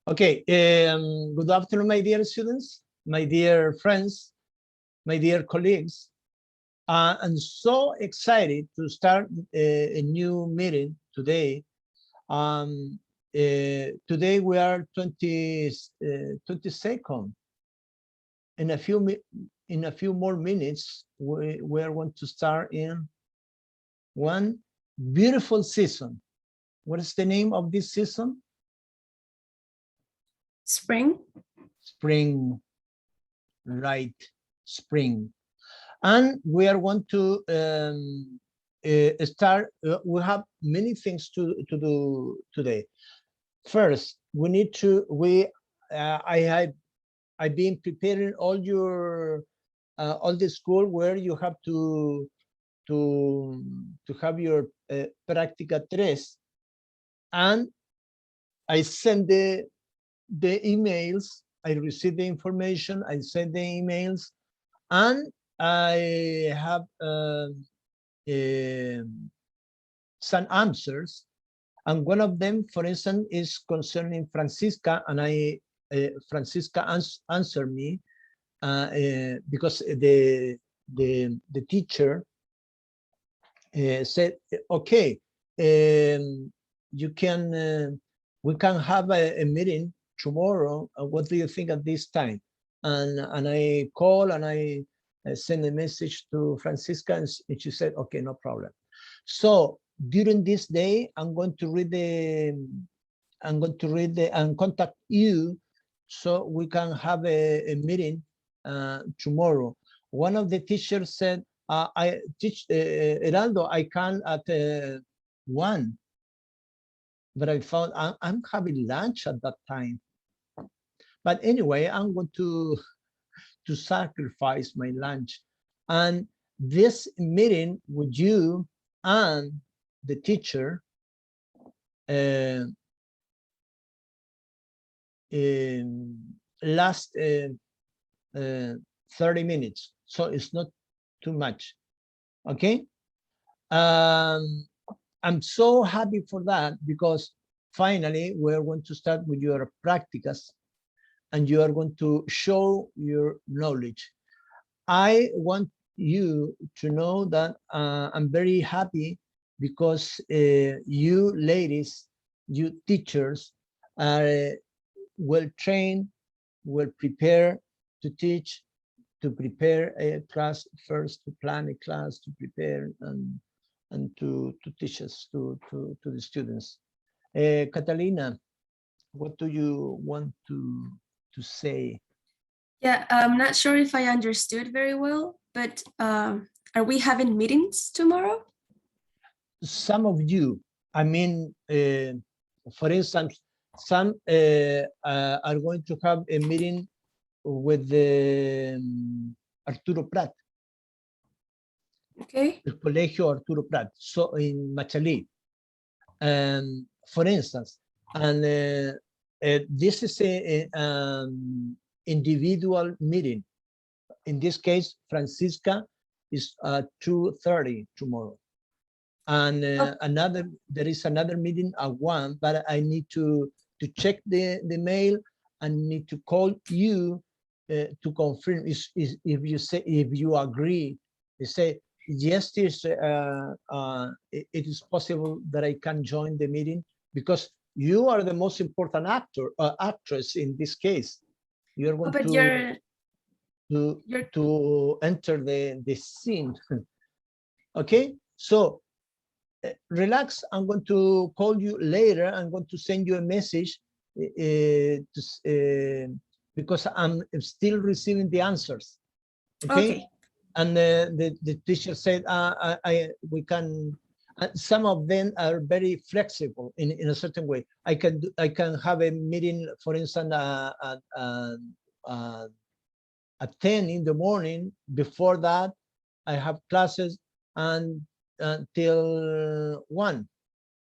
Okay, good afternoon, my dear students, my dear friends, my dear colleagues. I'm so excited to start a new meeting today. Today we are 22nd. In a few more minutes, we are going to start in one beautiful season. What is the name of this season? Spring. Spring, right? Spring. And we are going to start. We have many things to do today. First, we need to. I've been preparing all the school where you have to have your práctica 3, and I send the emails. I receive the information. I send the emails, and I have some answers, and one of them, for instance, is concerning Francisca, and Francisca answered me because the teacher said, okay, you can we can have a meeting tomorrow. What do you think at this time? And I call and I send a message to Francisca, and she said, okay, no problem. So during this day, I'm going to read and contact you so we can have a meeting tomorrow. One of the teachers said, I teach Heraldo, I can at 1, but I found I'm having lunch at that time. But anyway, I'm going to sacrifice my lunch. And this meeting with you and the teacher last 30 minutes. So it's not too much. Okay. I'm so happy for that because finally we're going to start with your practicas and you are going to show your knowledge. I want you to know that I'm very happy because you ladies, you teachers are well trained, well prepared to teach, to prepare a class first, to plan a class, to prepare and to teach us to the students. Catalina, what do you want to say? Yeah, I'm not sure if I understood very well, but are we having meetings tomorrow? Some of you, I mean, for instance, some are going to have a meeting with Arturo Prat. Okay. El Colegio Arturo Prat, so in Machalí. For instance, and this is a individual meeting. In this case, Francisca is 2:30 tomorrow. And there is another meeting at 1, but I need to check the mail and need to call you to confirm if you agree. You say yes, it is possible that I can join the meeting because you are the most important actress in this case. You're going to enter the scene. Okay, so relax. I'm going to call you later. I'm going to send you a message because I'm still receiving the answers. Okay. And the teacher said, we can. Some of them are very flexible in a certain way. I can have a meeting, for instance, at 10 in the morning. Before that, I have classes and until 1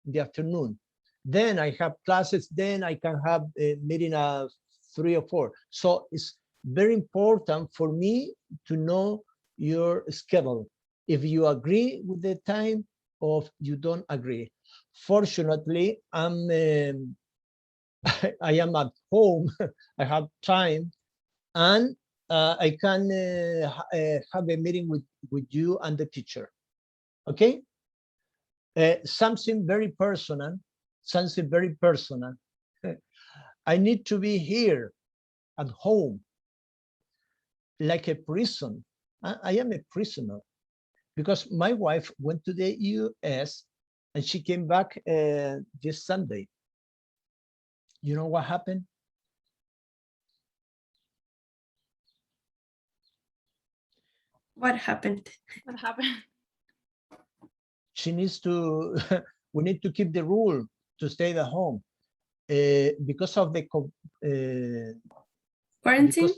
in the afternoon. Then I have classes. Then I can have a meeting at 3 or 4. So it's very important for me to know your schedule. If you agree with the time or you don't agree. Fortunately, I'm I am at home, I have time, and I can have a meeting with you and the teacher. Okay? Something very personal, something very personal. I need to be here at home, like a prison. I am a prisoner because my wife went to the US and she came back this Sunday. You know what happened? What happened? What happened? She needs to, we need to keep the rule to stay at home because of the, Quarantine?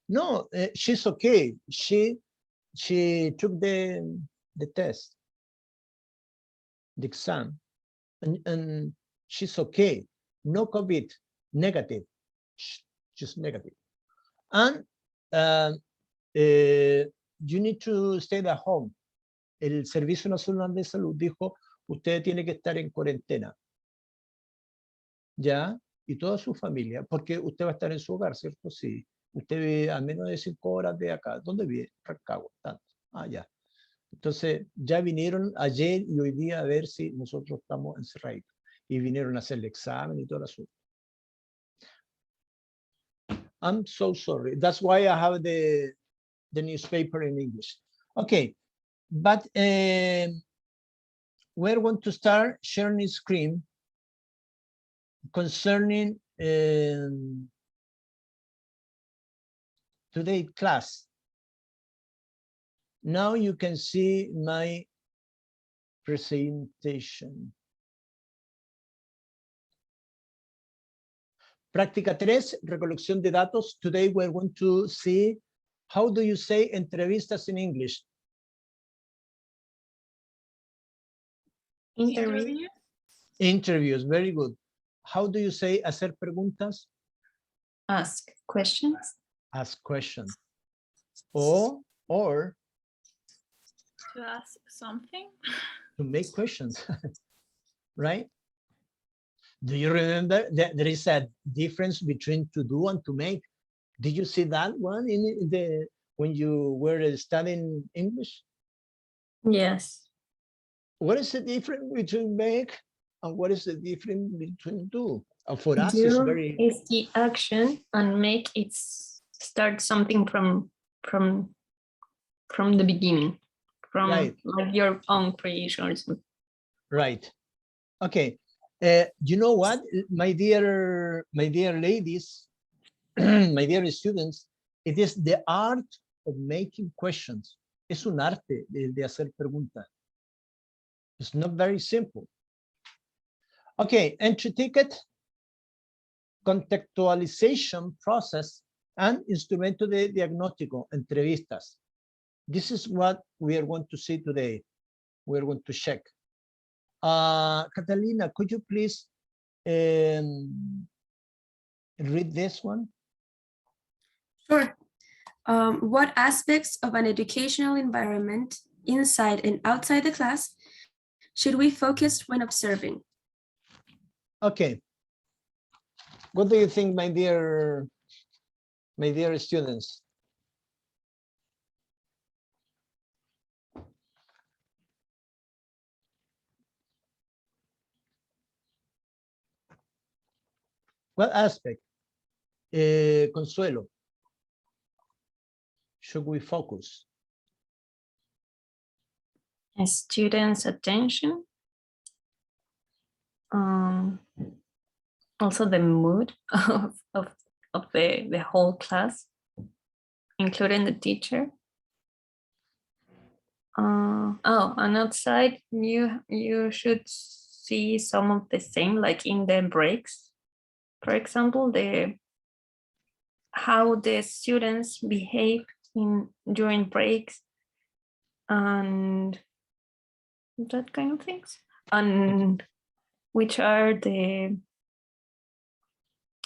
no, she's okay. She took the test, the exam, and she's okay. No COVID, negative, just negative. And you need to stay at home. El Servicio Nacional de Salud dijo, usted tiene que estar en cuarentena. ¿Ya? Y toda su familia, porque usted va a estar en su hogar, ¿cierto? Sí. Usted vive a menos de 5 horas de acá. ¿Dónde vive? Rancagua, tanto. Ah, ya. Entonces, ya vinieron ayer y hoy día a ver si nosotros estamos encerrados. Y vinieron a hacer el examen y todo el asunto. I'm so sorry. That's why I have the newspaper in English. Okay, but we're going to start sharing the screen concerning today's class. Now you can see my presentation. Práctica 3, recolección de datos. Today we're going to see how do you say entrevistas in English? Interview. Interviews, very good. How do you say hacer preguntas? Ask questions. Ask questions. Or To ask something. to make questions, right? Do you remember that there is a difference between to do and to make? Did you see that one in the when you were studying English? Yes. What is the difference between make and what is the difference between do? For us, it's Do very is the action and make it start something from the beginning, from right. like your own creation or something. Right. Okay. You know what, my dear ladies, my dear students, it is the art of making questions. Es un arte de hacer preguntas. It's not very simple. Okay, entry ticket, contextualization process, and instrumento de diagnóstico, entrevistas. This is what we are going to see today. We're going to check. Catalina, could you please read this one? Sure. What aspects of an educational environment inside and outside the class should we focus when observing? Okay. What do you think, my dear students? What aspect, Consuelo, should we focus? A student's attention. Also the mood of the whole class, including the teacher. Oh, and outside you should see some of the same, like in the breaks. For example, how the students behave during breaks and that kind of things. And which are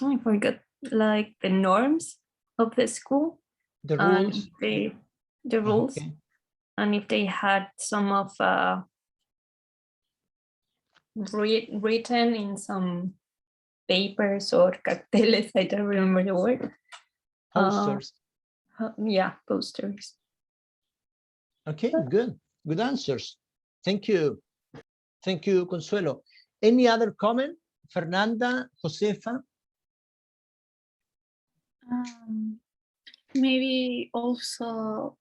I forgot, like the norms of the school. The rules. The rules. Okay. And if they had some of written in some papers or carteles. I don't remember the word. Posters. Yeah, posters. Okay, good. Good answers. Thank you. Thank you, Consuelo. Any other comment? Fernanda, Josefa? Maybe also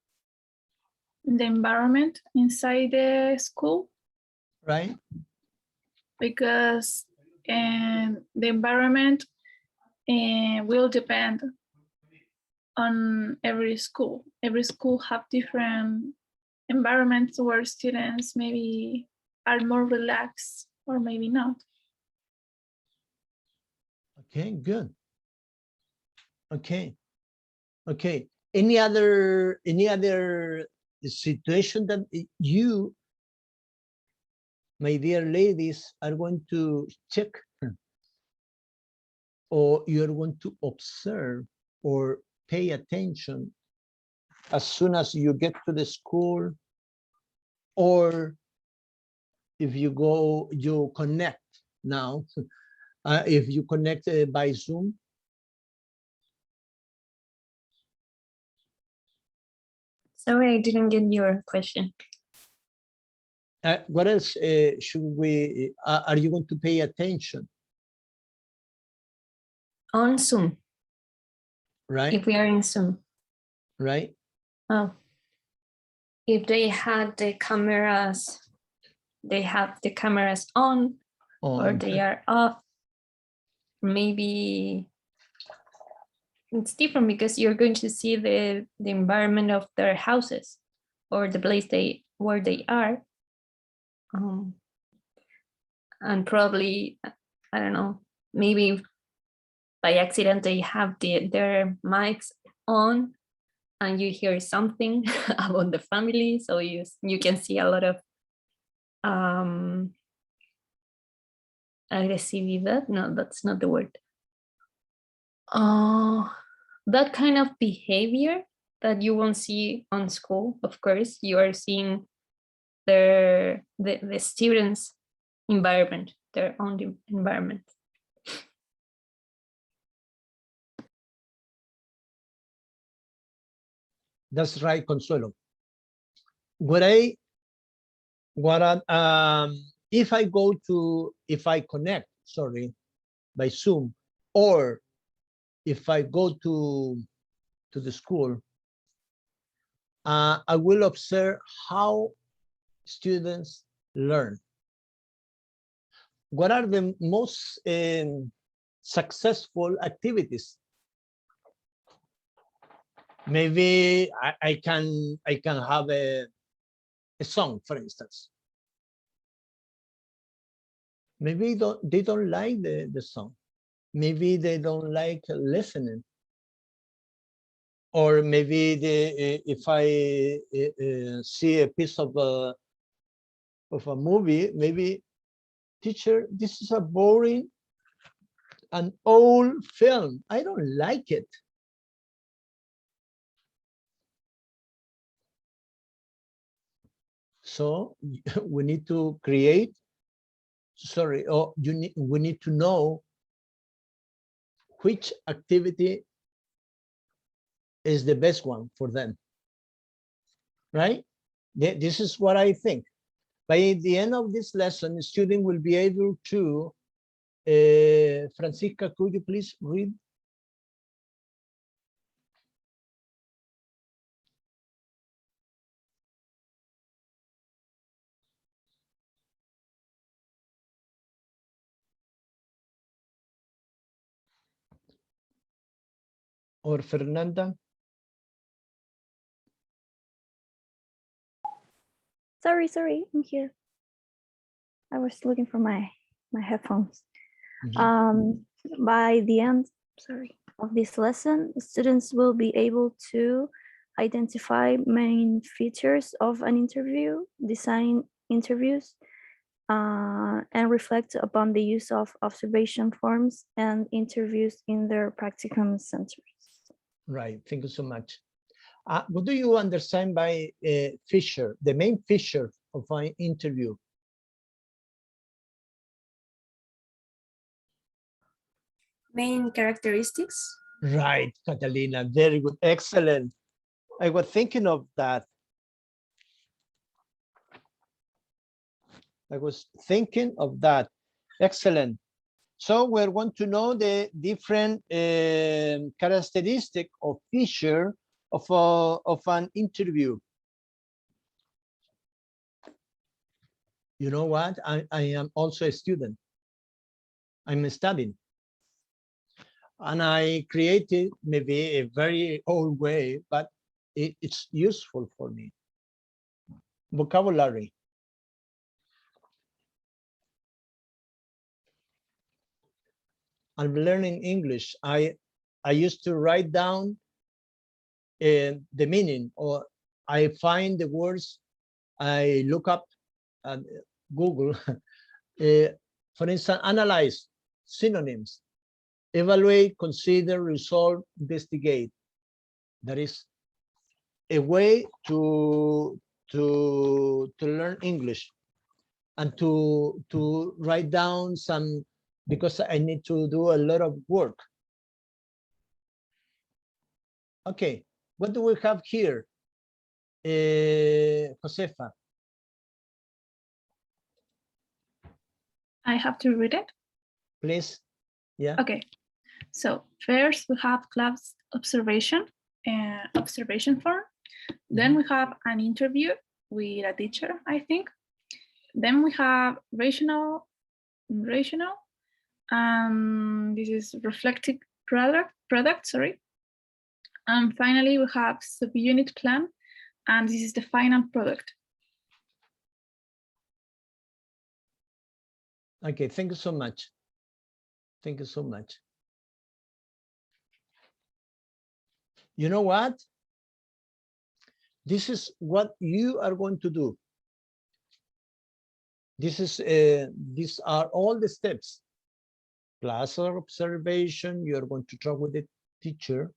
the environment inside the school, Right? because the environment will depend on every school. Every school have different environments where students maybe are more relaxed or maybe not. Okay, good. Okay. Okay. Any other situation that you, my dear ladies, are going to check or you're going to observe or pay attention as soon as you get to the school, or if you go, you connect now, if you connect by Zoom? Sorry, I didn't get your question. What else should we, are you going to pay attention? On Zoom, Right? if we are in Zoom. Right? Oh, if they had the cameras, they have the cameras on, or they are off, maybe it's different because you're going to see the environment of their houses or the place where they are. And probably, I don't know, maybe by accident they have their mics on and you hear something about the family, so you can see a lot of agresividad. No, that's not the word. That kind of behavior that you won't see on school. Of course, you are seeing the students' environment, their own environment. That's right, Consuelo. If I connect, sorry, by Zoom, or if I go to the school, I will observe how students learn. What are the most successful activities? Maybe I can have a song, for instance. Maybe they don't like the song. Maybe they don't like listening. Or maybe if I see a piece of a movie, maybe, teacher, this is a boring and old film. I don't like it. So we need to create, we need to know which activity is the best one for them, right? This is what I think. By the end of this lesson, the student will be able to, Francisca, could you please read? Or Fernanda? Sorry, I'm here. I was looking for my headphones. By the end, of this lesson, students will be able to identify main features of an interview, design interviews, and reflect upon the use of observation forms and interviews in their practicum centers. Right, thank you so much. What do you understand by feature, the main feature of an interview? Main characteristics? Right, Catalina, very good, excellent. I was thinking of that. Excellent. So we're going to know the different characteristic or feature of an interview. You know what? I am also a student. I'm studying. And I created maybe a very old way, but it's useful for me. Vocabulary. I'm learning English. I used to write down the meaning, or I find the words, I look up at Google. For instance, analyze, synonyms, evaluate, consider, resolve, investigate. That is a way to learn English, and to write down some, because I need to do a lot of work. Okay, what do we have here? Josefa. I have to read it. Please. Yeah. Okay. So first we have class observation form. Then we have an interview with a teacher, I think. Then we have rational, and this is reflective product, sorry. And finally we have subunit plan, and this is the final product. Okay, thank you so much. Thank you so much. You know what? This is what you are going to do. These are all the steps. Class observation, you're going to talk with the teacher.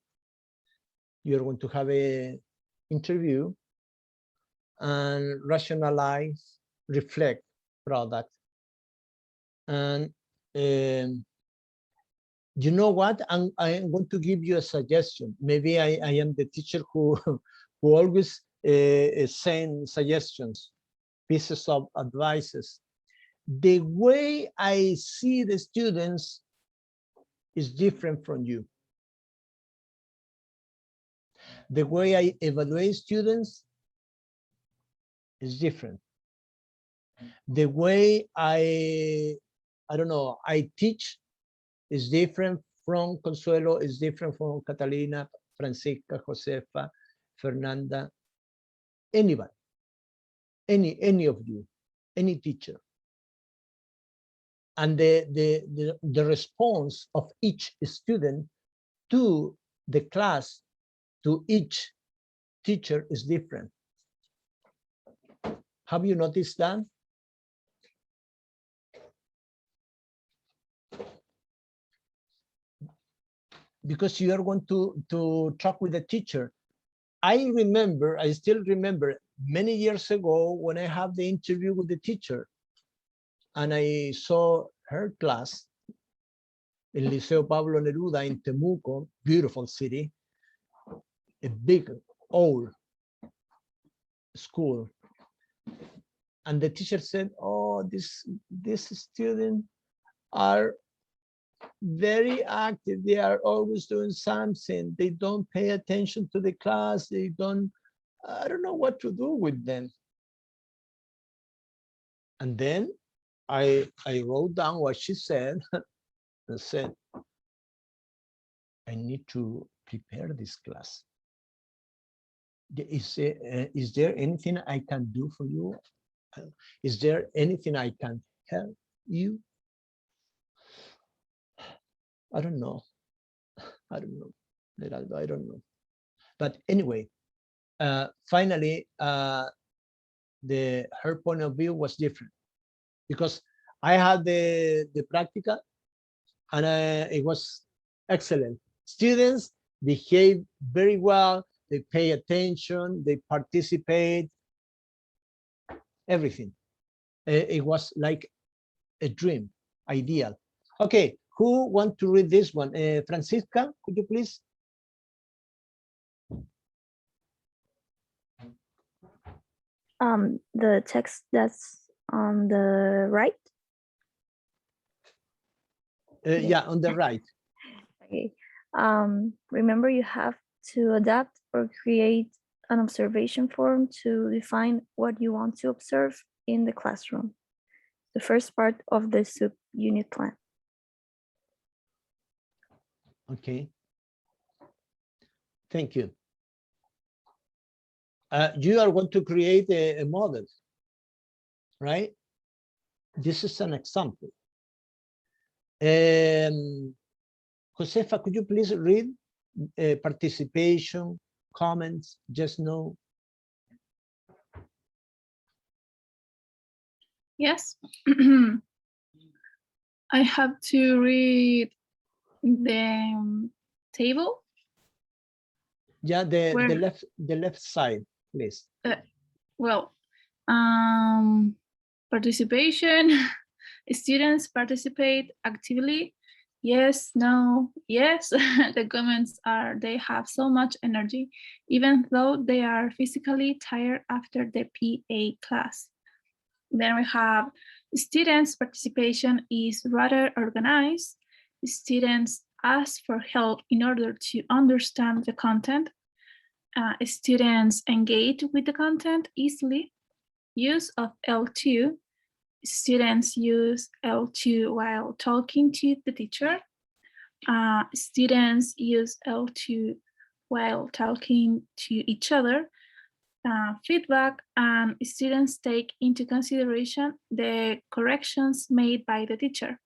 You're going to have an interview, and rationalize, reflect product. And you know what? I'm going to give you a suggestion. Maybe I am the teacher who always send suggestions, pieces of advices. The way I see the students is different from you. The way I evaluate students is different. The way I don't know, I teach is different from Consuelo, is different from Catalina, Francisca, Josefa, Fernanda, anybody, any of you, any teacher. And the response of each student to the class, to each teacher is different. Have you noticed that? Because you are going to talk with the teacher. I still remember many years ago when I had the interview with the teacher, and I saw her class in Liceo Pablo Neruda in Temuco, beautiful city, a big, old school. And the teacher said, oh, this students are very active. They are always doing something. They don't pay attention to the class. I don't know what to do with them. And then I wrote down what she said and said, I need to prepare this class. Is there anything I can do for you? Is there anything I can help you? I don't know. I don't know. But anyway, finally, her point of view was different, because I had the practical, and it was excellent. Students behave very well. They pay attention. They participate. Everything. It was like a dream, ideal. Okay, Who want to read this one? Francisca, could you please? The text that's on the right. Yeah, on the right. Okay. Remember, you have to adapt or create an observation form to define what you want to observe in the classroom. The first part of the subunit plan. Okay. Thank you. You are going to create a model, right? This is an example. Josefa, could you please read participation, comments, just no? Yes. I have to read the table. Yeah, Where- the left side, please. Well, participation. Students participate actively. Yes, no, yes. The comments are they have so much energy, even though they are physically tired after the PA class. Then we have students' participation is rather organized. Students ask for help in order to understand the content. Students engage with the content easily. Use of L2. Students use L2 while talking to the teacher. Students use L2 while talking to each other. Feedback, and students take into consideration the corrections made by the teacher.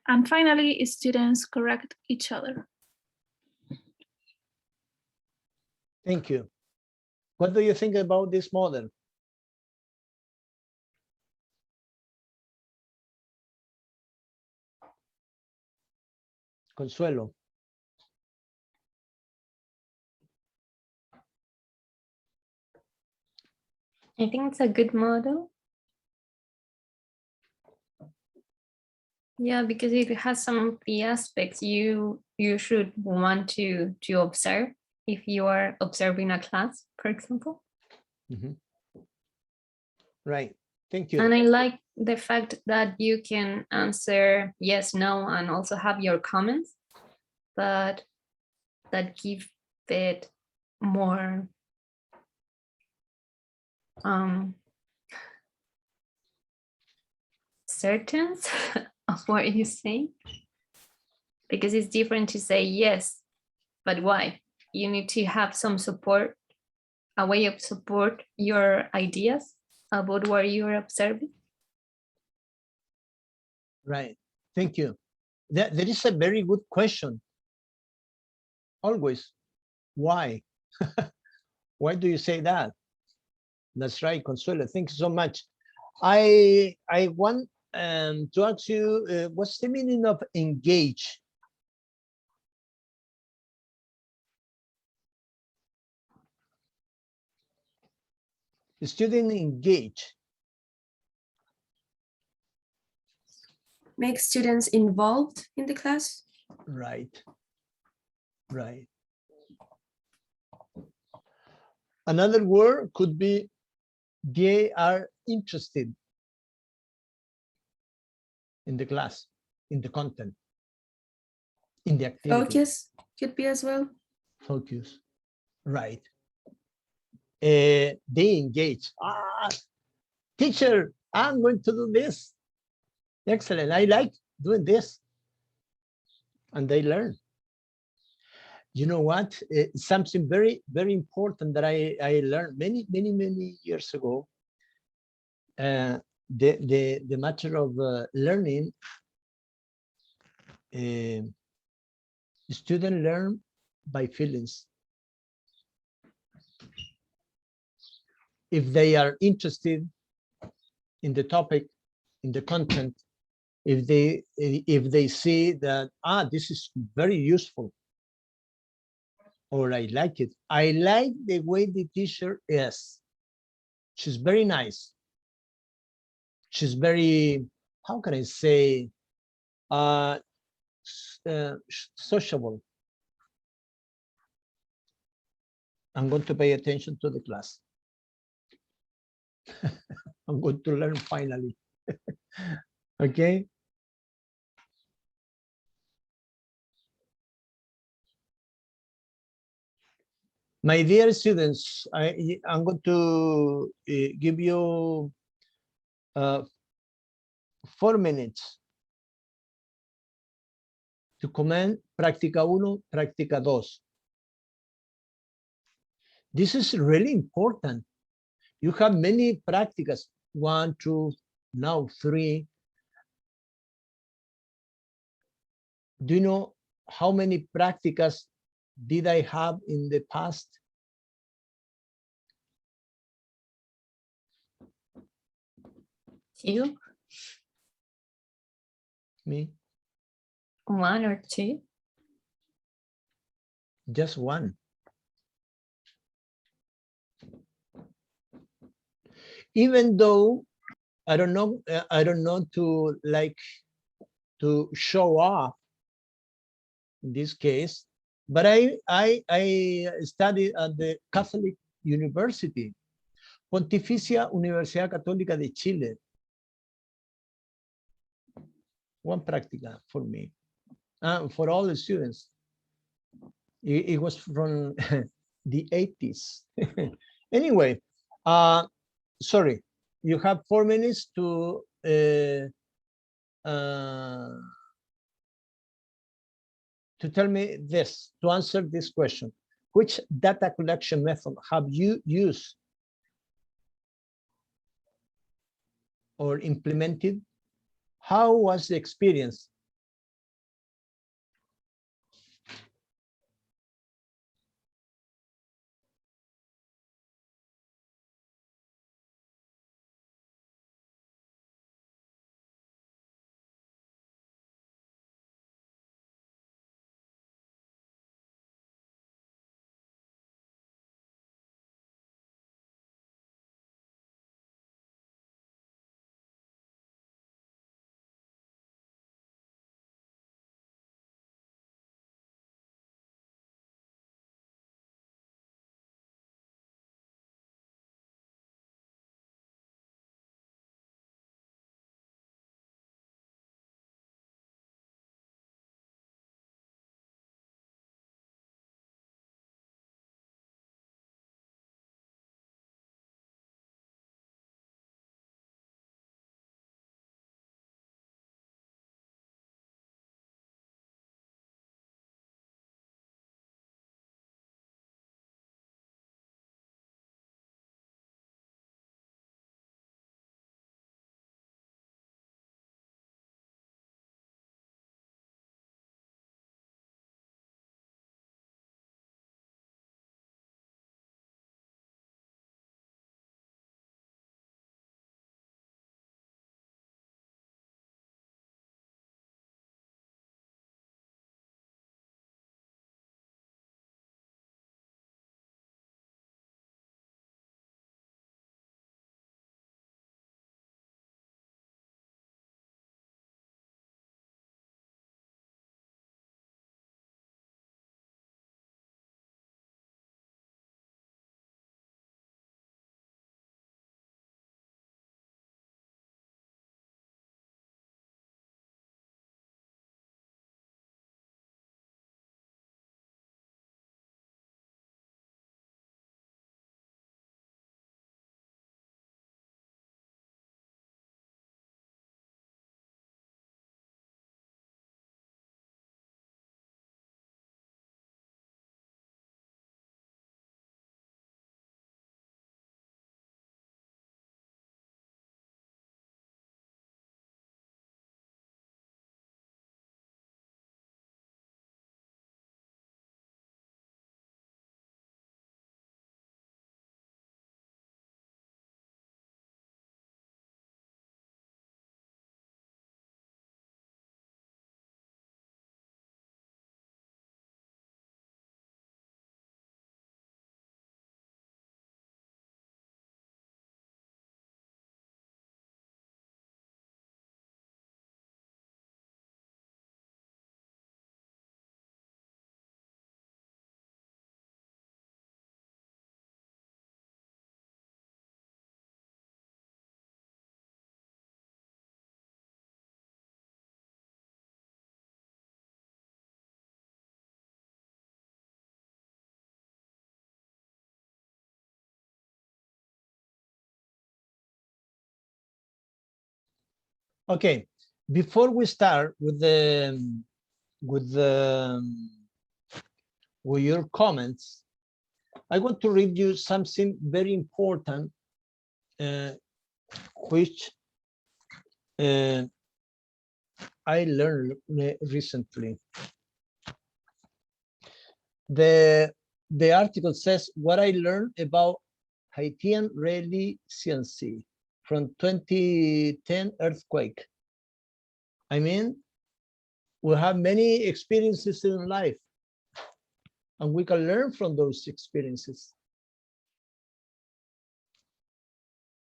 And finally, students correct each other. Thank you. What do you think about this model? Consuelo. I think it's a good model. Yeah, because it has some of the aspects you should want to observe if you are observing a class, for example. Mm-hmm. Right. Thank you. And I like the fact that you can answer yes, no, and also have your comments, but that give it more certainty of what you say, because it's different to say yes, but why? You need to have some support, a way of support your ideas about what you're observing. Right. Thank you. There is a very good question. Always. Why? Why do you say that? That's right, Consuelo. Thank you so much. I want to ask you, what's the meaning of engage? The student engage. Make students involved in the class. Right. Right. Another word could be they are interested in the class, in the content, in the activity. Focus could be as well. Focus. Right. They engage. Teacher, I'm going to do this. Excellent. I like doing this. And they learn. You know what? Something very, very important that I learned many years ago. The matter of learning. Students learn by feelings. If they are interested in the topic, in the content, if they see that this is very useful, or I like it. I like the way the teacher is. She's very nice. She's very, how can I say? sociable. I'm going to pay attention to the class. I'm going to learn finally. Okay. My dear students, I'm going to give you 4 minutes to comment práctica 1, práctica 2. This is really important. You have many practicas, 1, 2, now 3. Do you know how many practicas did I have in the past? Two, Me, 1 or 2. just 1. Even though I don't know to like to show off in this case, but I studied at the Catholic University, Pontificia Universidad Católica de Chile. One practica for me, for all the students. It was from the 80s. Anyway, sorry, you have 4 minutes to tell me this, to answer this question. Which data collection method have you used or implemented? How was the experience? Okay, before we start with your comments, I want to read you something very important, which I learned recently. The article says what I learned about Haitian resiliency from 2010 earthquake. I mean, we have many experiences in life, and we can learn from those experiences.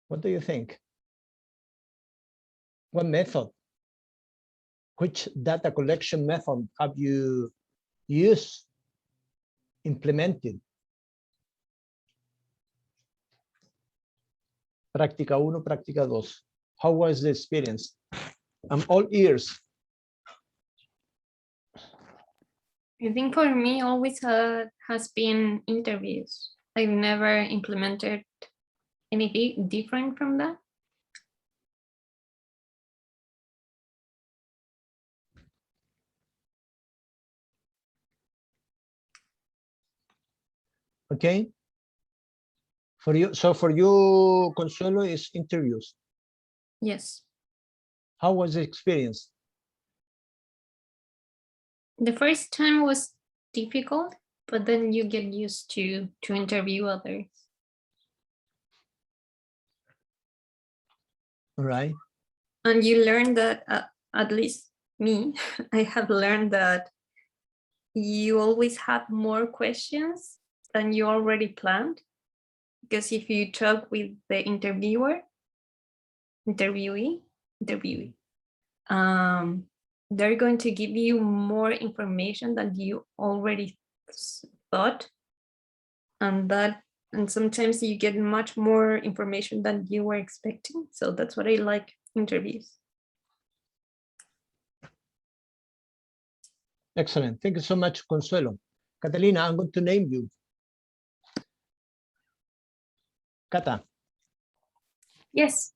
What do you think? What method? Which data collection method have you used, implemented? Práctica 1, práctica 2. How was the experience? I'm all ears. I think for me always has been interviews. I've never implemented anything different from that. Okay. For you, so for you, Consuelo, is interviews. Yes. How was the experience? The first time was difficult, but then you get used to interview others. All right. And you learn that, at least me, I have learned that you always have more questions than you already planned. Because if you talk with the interviewee, they're going to give you more information than you already thought. And sometimes you get much more information than you were expecting. So that's what I like interviews. Excellent. Thank you so much, Consuelo. Catalina, I'm going to name you. Cata. Yes.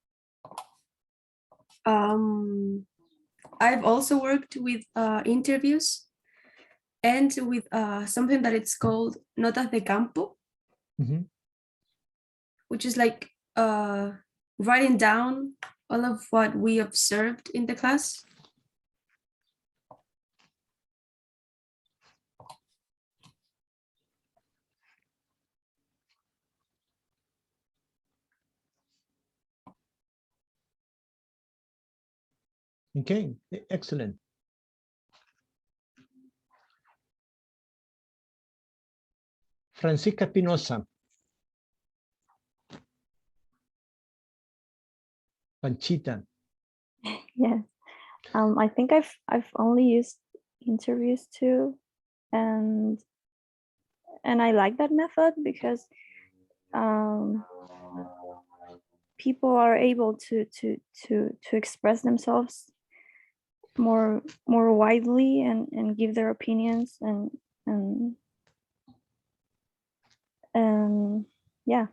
I've also worked with interviews and with something that it's called notas de campo, which is like writing down all of what we observed in the class. Okay, excellent. Francisca Espinosa. Panchita. Yes. I think I've only used interviews too, and I like that method because people are able to express themselves more widely and give their opinions and yeah,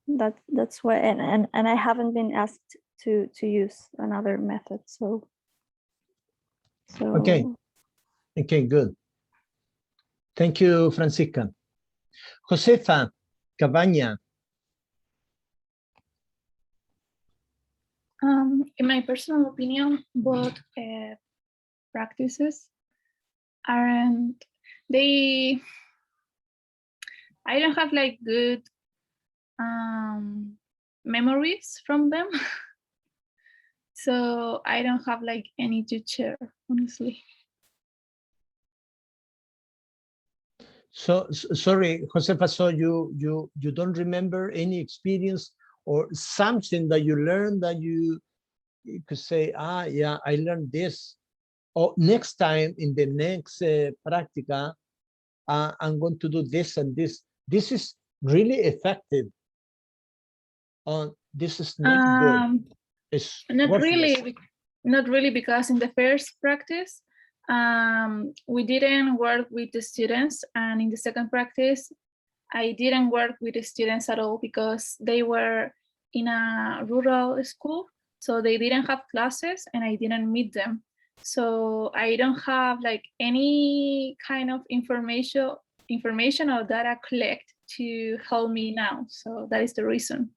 that's why and I haven't been asked to use another method, so Okay, good. Thank you, Francisca. Josefa Cabaña. In my personal opinion, both practices aren't, I don't have like good memories from them. So I don't have like any to share, honestly. So sorry, Josefa, so you don't remember any experience or something that you learned that you could say, yeah, I learned this. Or next time in the next practica, I'm going to do this and this. This is really effective. This is not good. It's not worthless. really, because in the first practice, we didn't work with the students, and in the second practice, I didn't work with the students at all because they were in a rural school. So they didn't have classes and I didn't meet them. So I don't have like any kind of information or data collect to help me now. So that is the reason.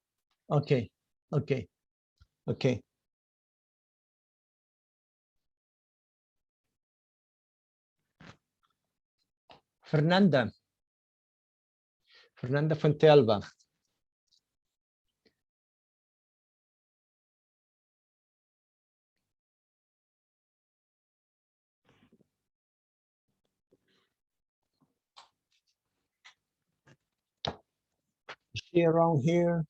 Okay, okay, okay. Fernanda Fuentealba. Is she around here?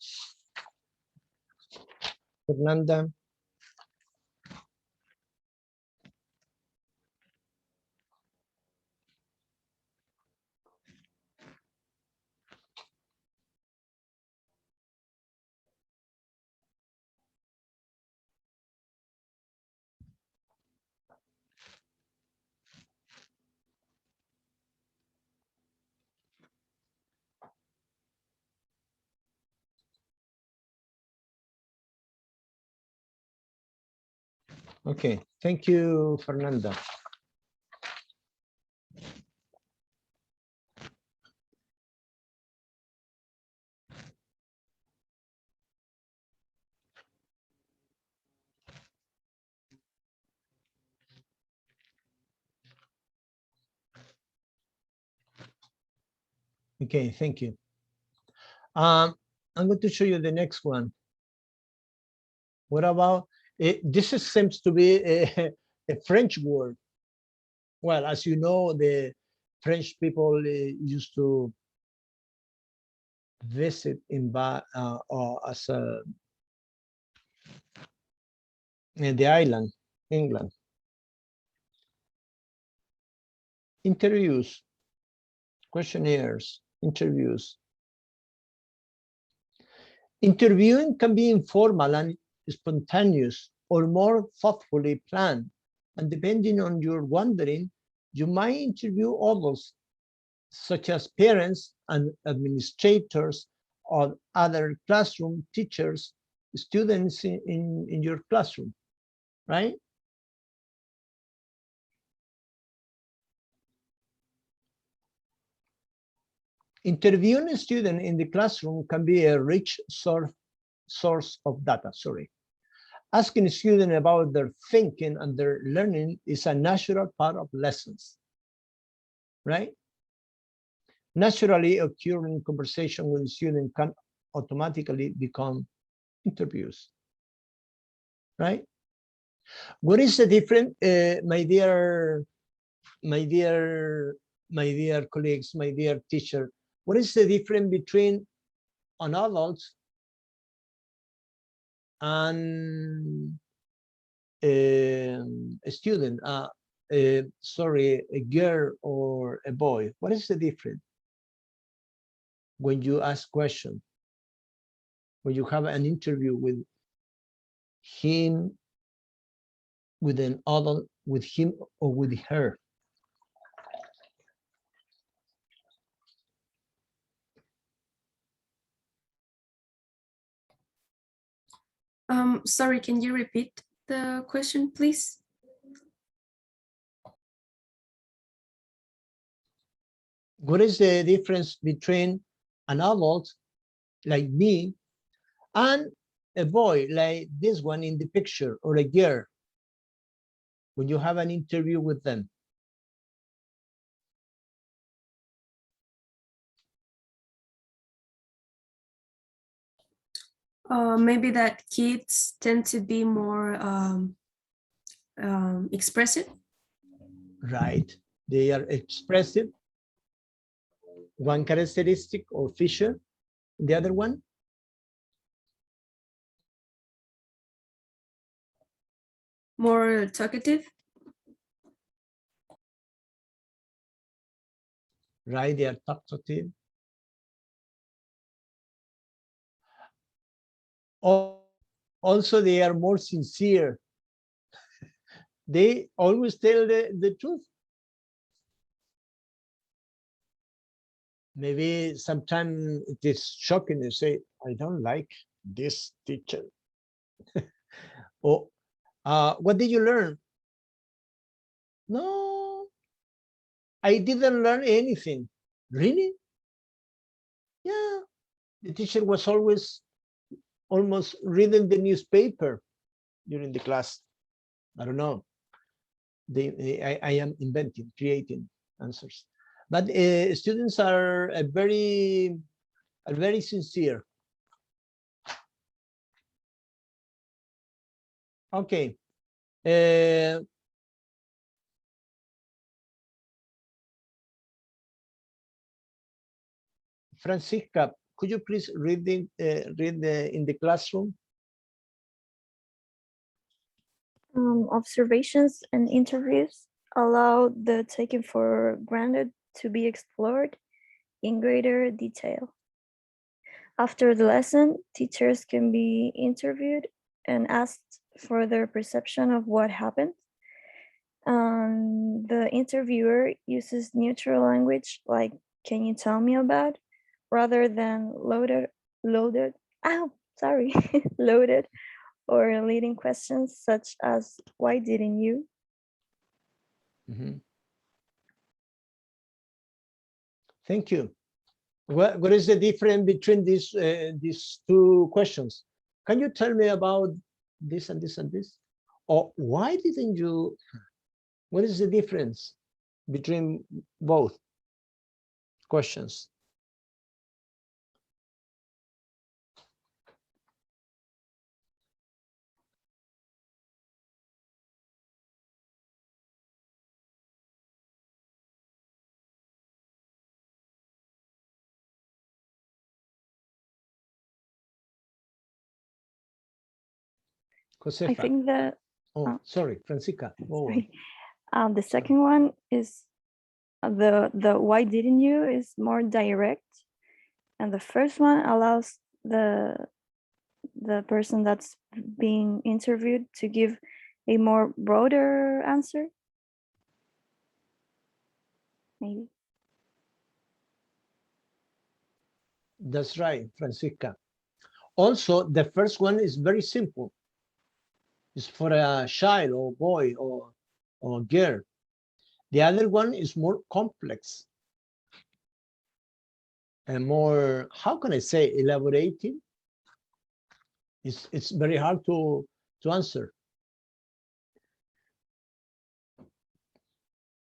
Fernanda? Okay, thank you, Fernanda. Okay, thank you. I'm going to show you the next one. What about this? Seems to be a French word. Well, as you know, the French people used to visit in in the island, England. Interviews, questionnaires, interviews. Interviewing can be informal and spontaneous or more thoughtfully planned. And depending on your wondering, you might interview others, such as parents and administrators or other classroom teachers, students in your classroom, right? Interviewing a student in the classroom can be a rich source of data, Asking a student about their thinking and their learning is a natural part of lessons, right? Naturally occurring conversation with students can automatically become interviews, right? What is the difference, my dear colleagues, my dear teacher? What is the difference between an adult and a student? Sorry, a girl or a boy. What is the difference when you ask questions? When you have an interview with him, with an adult, with him or with her? Sorry, can you repeat the question, please? What is the difference between an adult like me and a boy like this one in the picture, or a girl, when you have an interview with them? Maybe that kids tend to be more expressive. Right, they are expressive, one characteristic or feature. The other one, More talkative. right, they are talkative. Also, they are more sincere. They always tell the truth. Maybe sometimes it is shocking to say, I don't like this teacher. Or what did you learn? No, I didn't learn anything. Really? Yeah, the teacher was almost reading the newspaper during the class. I don't know. I am inventing, creating answers. But students are very sincere. Okay. Francisca, could you please read in the classroom? Observations and interviews allow the taken for granted to be explored in greater detail. After the lesson, teachers can be interviewed and asked for their perception of what happened. The interviewer uses neutral language like, "Can you tell me about?" rather than loaded, loaded or leading questions such as, "Why didn't you?" Mhm. Thank you. What is the difference between these two questions? Can you tell me about this and this and this? Or why didn't you? What is the difference between both questions? I Josefa. think that Oh, sorry, Francisca. Go on. sorry. The second one is the "Why didn't you?" is more direct, and the first one allows the person that's being interviewed to give a more broader answer. Maybe. That's right, Francisca. Also, the first one is very simple. It's for a child or boy or girl. The other one is more complex and more, how can I say, elaborating. It's very hard to answer.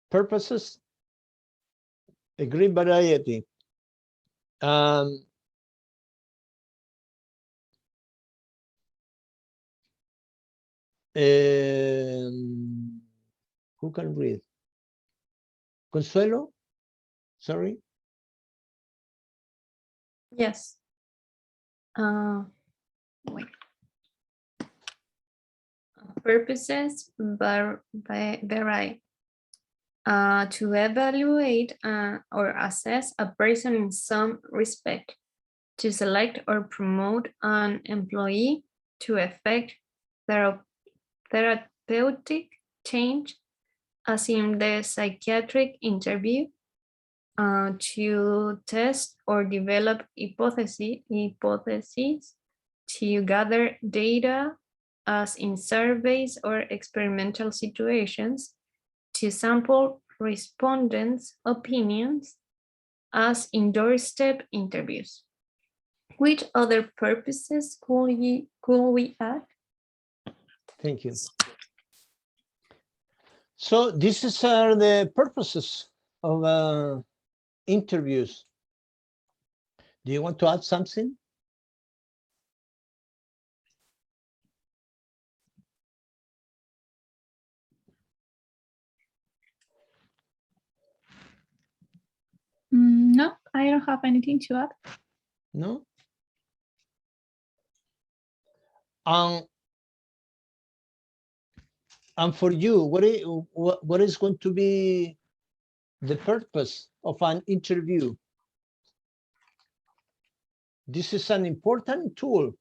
Purposes, a great variety. Who can read? Consuelo, sorry. Yes. Wait. Purposes vary. To evaluate or assess a person in some respect, to select or promote an employee, to effect therapeutic change, as in the psychiatric interview, to test or develop hypotheses, to gather data, as in surveys or experimental situations, to sample respondents' opinions, as in doorstep interviews. Which other purposes could we add? Thank you. So these are the purposes of interviews. Do you want to add something? No, I don't have anything to add. No? And for you, what is going to be the purpose of an interview? This is an important tool.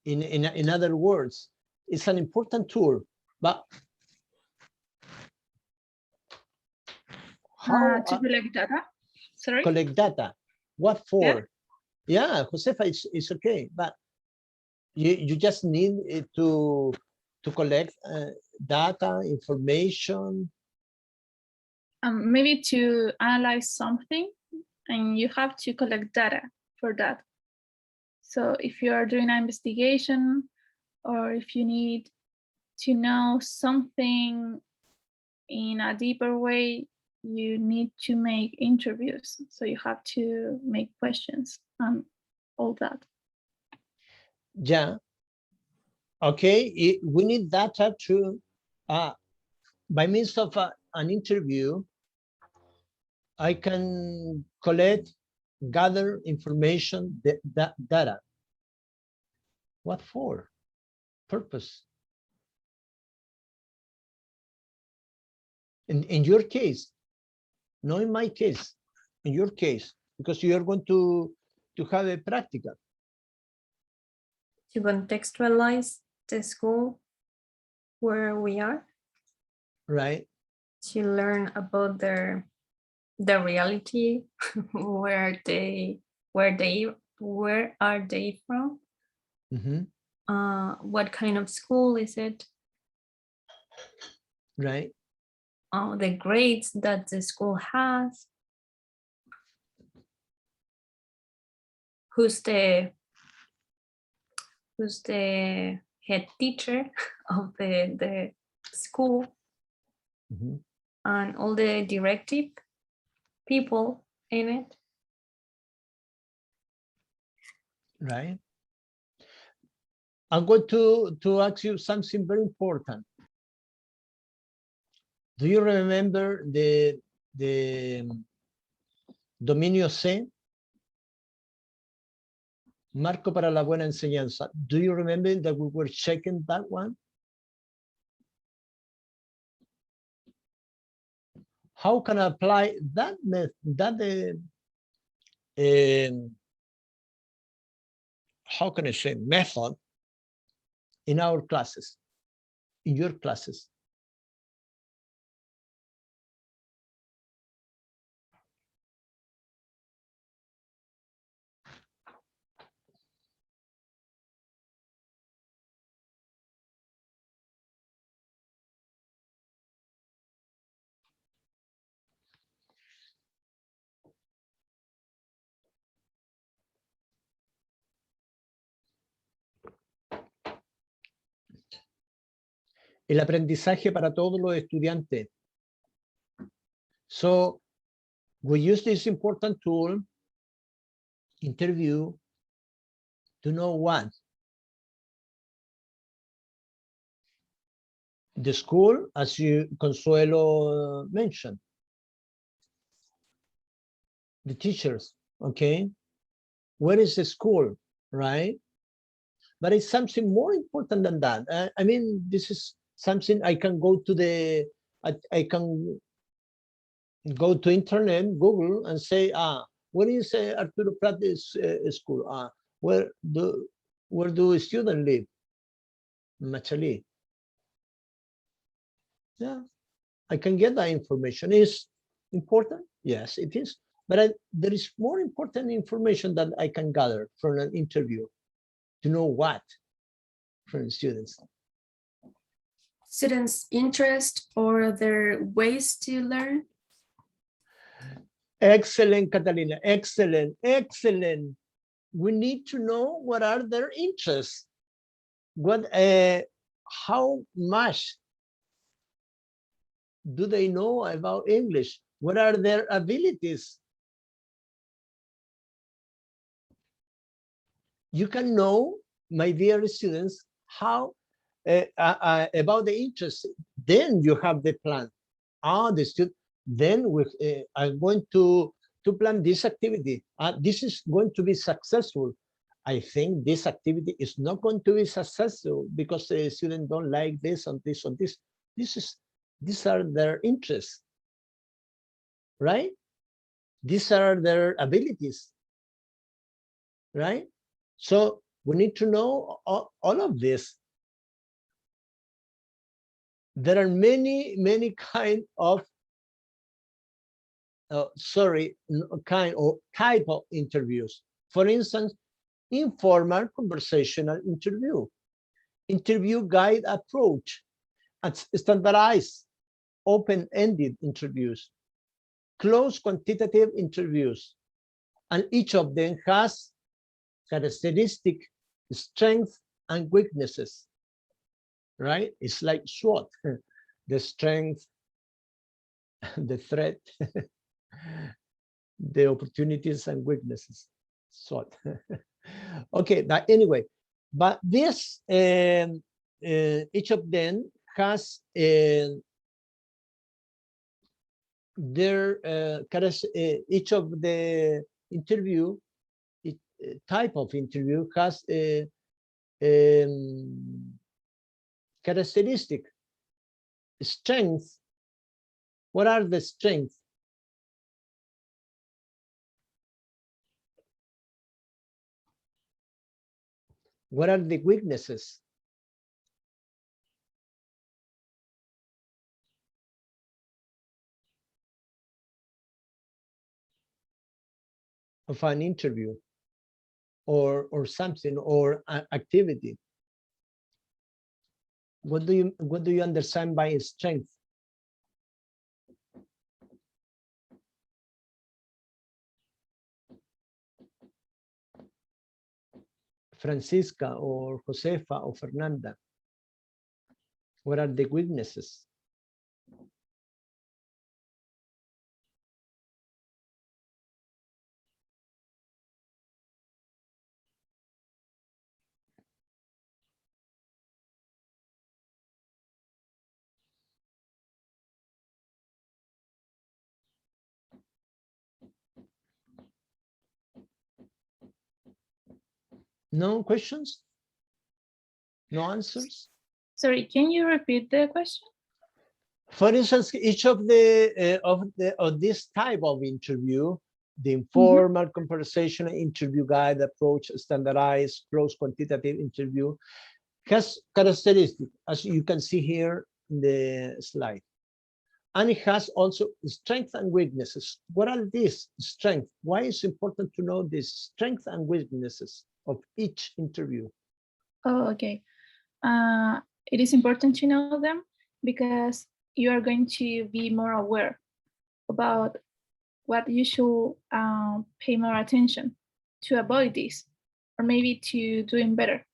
In other words, it's an important tool, but how To collect data. Sorry. collect data? What for? Yeah, Josefa, it's okay, but You just need to collect data, information. Maybe to analyze something, and you have to collect data for that. So if you are doing an investigation, or if you need to know something in a deeper way, you need to make interviews. So you have to make questions and all that. Yeah. Okay, we need data to, by means of an interview, I can collect, gather information, data. What for? Purpose. In your case, not in my case, in your case, because you are going to have a practical. To contextualize the school where we are, Right. to learn about the reality, where are they from, what kind of school is it, Right. The grades that the school has, who's the head teacher of the school, and all the directive people in it. Right. I'm going to ask you something very important. Do you remember the dominio C? Marco para la buena enseñanza. Do you remember that we were checking that one? How can I apply that how can I say method in our classes, in your classes? El aprendizaje para todos los estudiantes. So we use this important tool, interview, to know what? The school, as you Consuelo mentioned. The teachers, okay? Where is the school, right? But it's something more important than that. I mean, this is something I can go to I can go to internet, Google, and say, where is Arturo Prat's school? Where do students live? Machalí. Yeah, I can get that information. Is important? Yes, it is. But there is more important information that I can gather from an interview to know what from students. Students' interest or their ways to learn? Excellent, Catalina. Excellent, excellent. We need to know what are their interests. What, how much do they know about English? What are their abilities? You can know, my dear students, how about the interest. Then you have the plan. The student. Then I'm going to plan this activity. This is going to be successful. I think this activity is not going to be successful because the students don't like this and this and this. These are their interests, right? These are their abilities, right? So we need to know all of this. There are many kind of kind or type of interviews. For instance, informal conversational interview, interview guide approach, and standardized open-ended interviews, closed quantitative interviews, and each of them has characteristic strengths and weaknesses, right? It's like SWOT, the strength, the threat, the opportunities and weaknesses, SWOT. Okay, but anyway, but this, each of them has their each of the interview type of interview has a characteristic strengths. What are the strengths? What are the weaknesses? Of an interview or something or activity? What do you understand by strength? Francisca or Josefa or Fernanda? What are the weaknesses? No questions? No answers? Sorry, can you repeat the question? For instance, each of this type of interview, the informal conversational interview guide approach, standardized, closed quantitative interview, has characteristics, as you can see here in the slide. And it has also strengths and weaknesses. What are these strengths? Why is it important to know the strengths and weaknesses of each interview? Oh, okay. It is important to know them because you are going to be more aware about what you should pay more attention to avoid this, or maybe to doing better.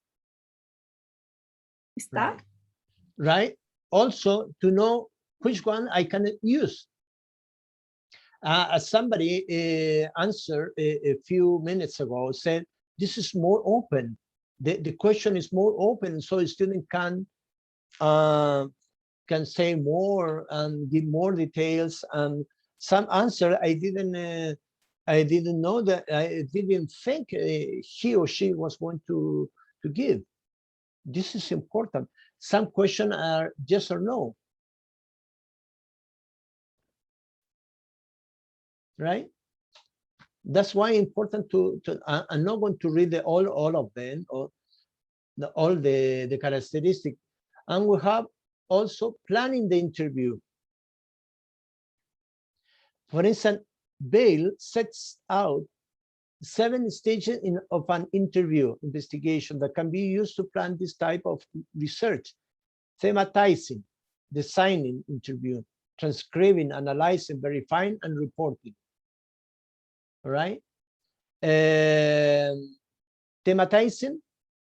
Is that? Right. Also to know which one I can use. As somebody answered a few minutes ago, said, this is more open. The question is more open, so a student can say more and give more details. And some answer I didn't know that, I didn't think he or she was going to give. This is important. Some questions are yes or no. Right? That's why important to I'm not going to read all of them or all the characteristics. And we have also planning the interview. For instance, Bale sets out 7 stages of an interview investigation that can be used to plan this type of research: thematizing, designing interview, transcribing, analyzing, verifying, and reporting. All right. Thematizing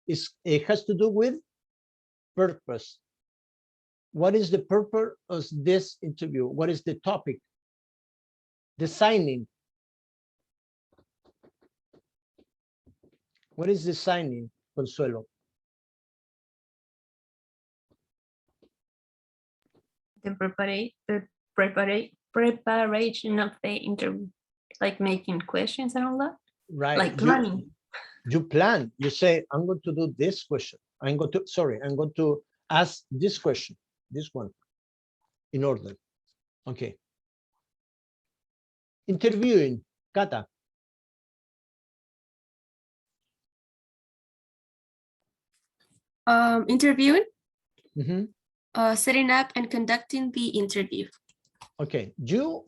it has to do with purpose. What is the purpose of this interview? What is the topic? Designing. What is designing, Consuelo? The preparation of the interview, like making questions and all that. Right. Like planning. You plan. You say, I'm going to do this question. I'm going to ask this question, this one, in order. Okay. Interviewing, Kata. Interviewing, Mm-hmm. setting up and conducting the interview. Okay, you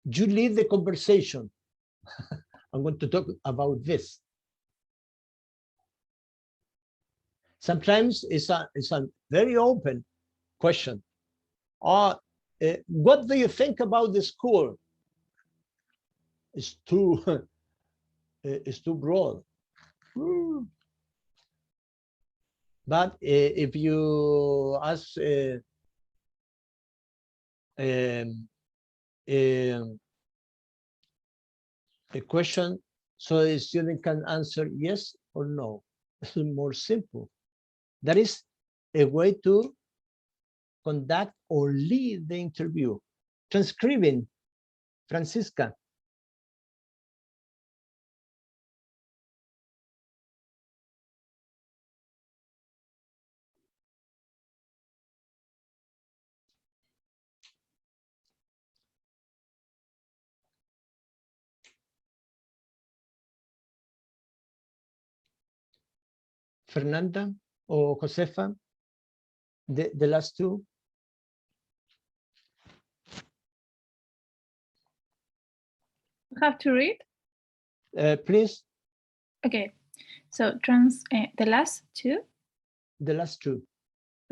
lead the conversation. I'm going to talk about this. Sometimes it's a very open question. What do you think about the school? It's too it's too broad. But if you ask a question, so a student can answer yes or no. It's more simple. That is a way to conduct or lead the interview. Transcribing, Francisca. Fernanda or Josefa, the last two. Have to read? Please, Okay, so the last two? the last two.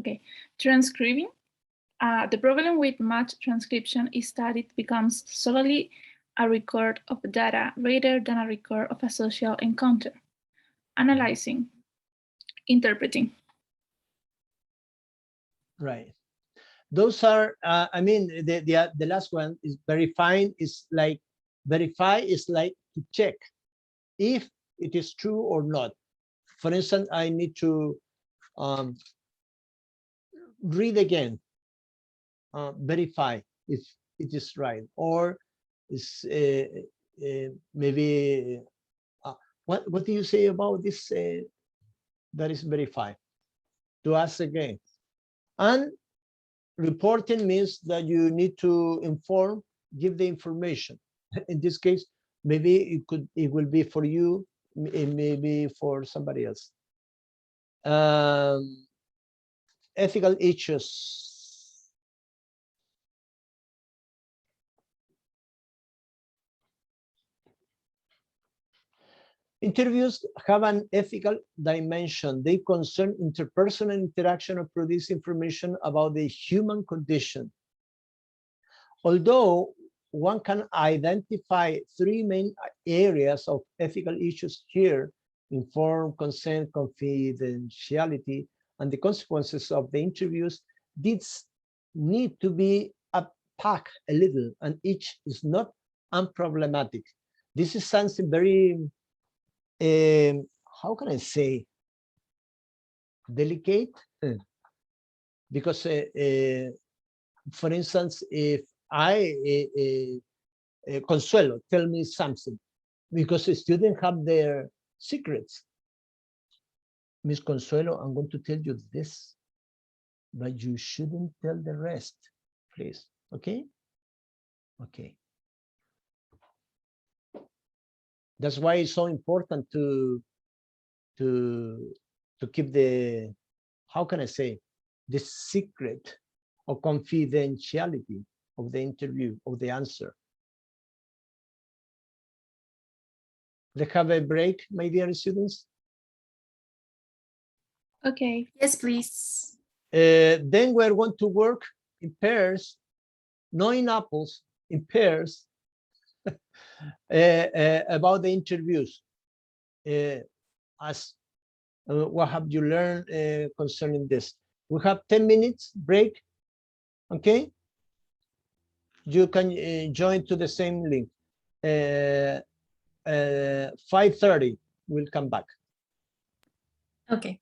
Okay, transcribing. The problem with much transcription is that it becomes solely a record of data rather than a record of a social encounter. Analyzing, interpreting. Right. Those are, I mean, the last one is verifying, is like, verify is like to check if it is true or not. For instance, I need to read again, verify if it is right, or is maybe, what do you say about this? That is verify, to ask again. And reporting means that you need to inform, give the information. In this case, maybe it will be for you, it may be for somebody else. Ethical issues. Interviews have an ethical dimension. They concern interpersonal interaction and produce information about the human condition. Although one can identify three main areas of ethical issues here: informed consent, confidentiality, and the consequences of the interviews, these need to be unpacked a little, and each is not unproblematic. This is something very, how can I say, delicate? Because, for instance, if I, Consuelo, tell me something, because the students have their secrets. Miss Consuelo, I'm going to tell you this, but you shouldn't tell the rest, please. Okay? Okay. That's why it's so important to keep the, how can I say, the secret or confidentiality of the interview, of the answer. Let's have a break, my dear students. Okay. Yes, please. Then we're going to work in pairs, not in apples, in pairs, about the interviews. What have you learned concerning this? We have 10 minutes break, okay? You can join to the same link. 5:30, we'll come back. Okay.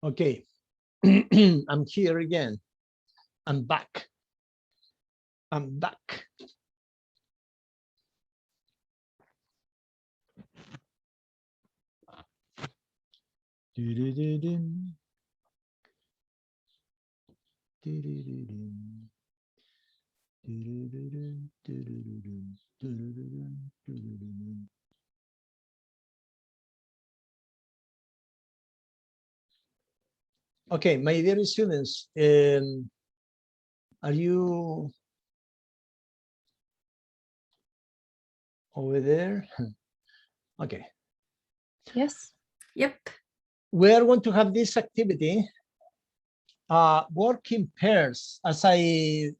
Okay, I'm here again. I'm back. I'm back. Do-do-do-dum. Do-do-do-dum. Do-do-do-dum. Do-do-do-dum. Do-do-do-dum. Do-do-do-dum. Okay, my dear students, are you over there? Okay. Yes. Yep. We are going to have this activity, work in pairs, as I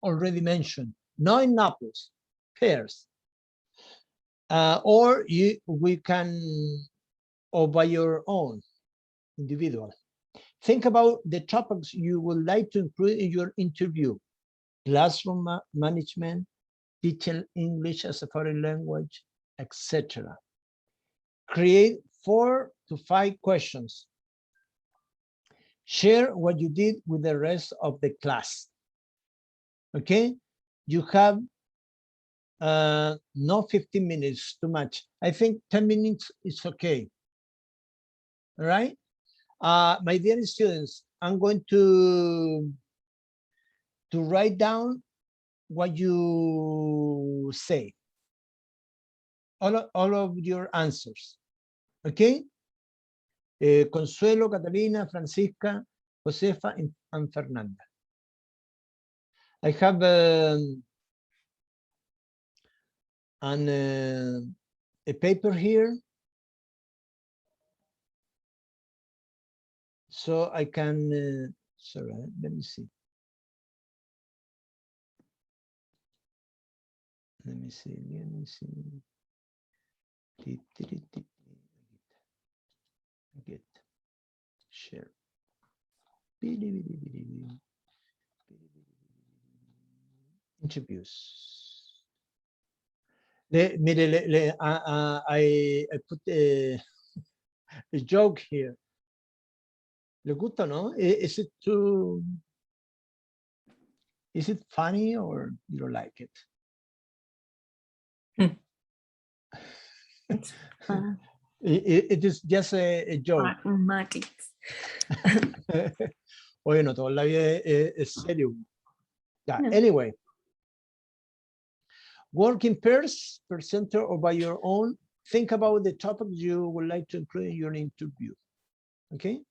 already mentioned, not in Naples, pairs. Or we can, or by your own, individual. Think about the topics you would like to include in your interview: classroom management, teaching English as a foreign language, etc. Create 4 to 5 questions. Share what you did with the rest of the class. Okay, you have not 15 minutes, too much. I think 10 minutes is okay. All right, my dear students, I'm going to write down what you say, all of your answers. Okay, Consuelo, Catalina, Francisca, Josefa, and Fernanda. I have a paper here, so I can, sorry, let me see. Let me see. Get share. Interviews. Mire, I put a joke here. ¿Le gusta, no? Is it too? Is it funny or you don't like it? It's fun. It is just a joke. Pragmatics. Oye, no, toda la vida es serio. Yeah. No. Anyway, work in pairs, per center, or by your own. Think about the topics you would like to include in your interview. Okay.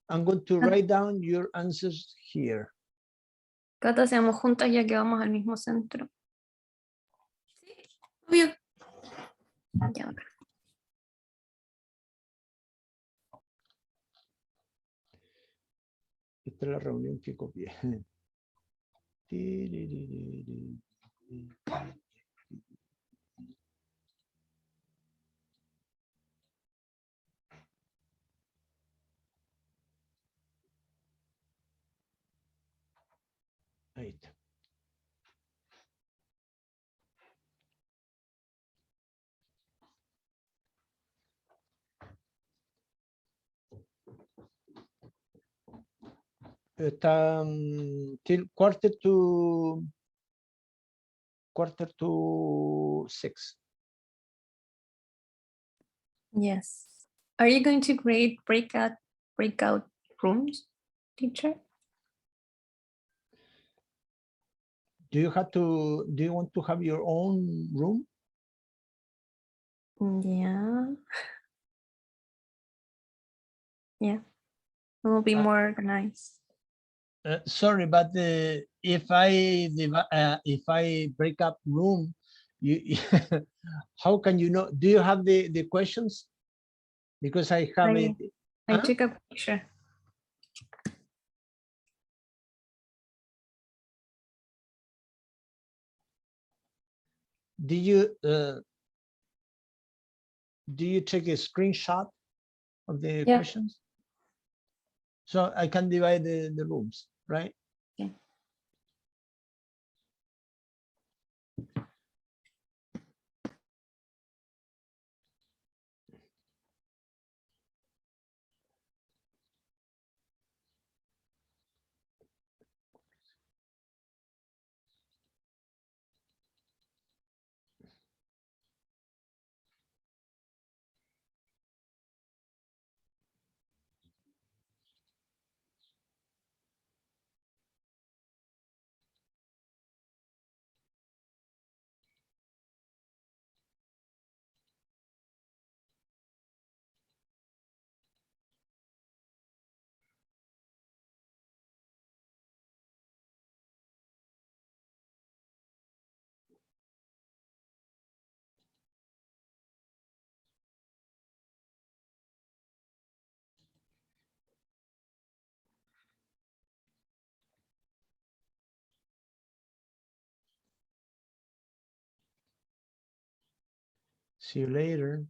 I'm going to write down your answers here. Cata, seamos juntas ya que vamos al mismo centro. Obvio. Ya. Esta es la reunión que copié. Ahí está. Está till quarter to 6. Yes. Are you going to create breakout rooms, teacher? Do you want to have your own room? Yeah. Yeah. It will be more organized. Sorry, but if I break up room, you how can you know? Do you have the questions? Because I have it. I Huh? took a picture. Do you take a screenshot of the Yeah. questions? So I can divide the rooms, right? Yeah. See you later.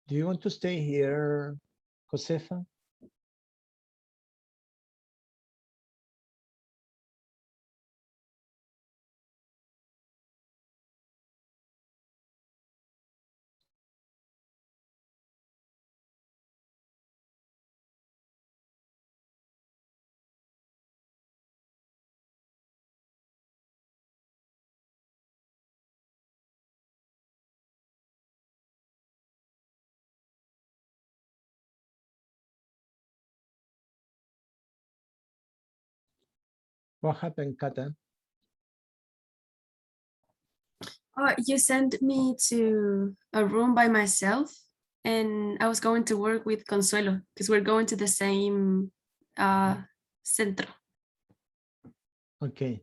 Do you want to stay here, Josefa? What happened, Kata? You sent me to a room by myself, and I was going to work with Consuelo because we're going to the same centro. Okay.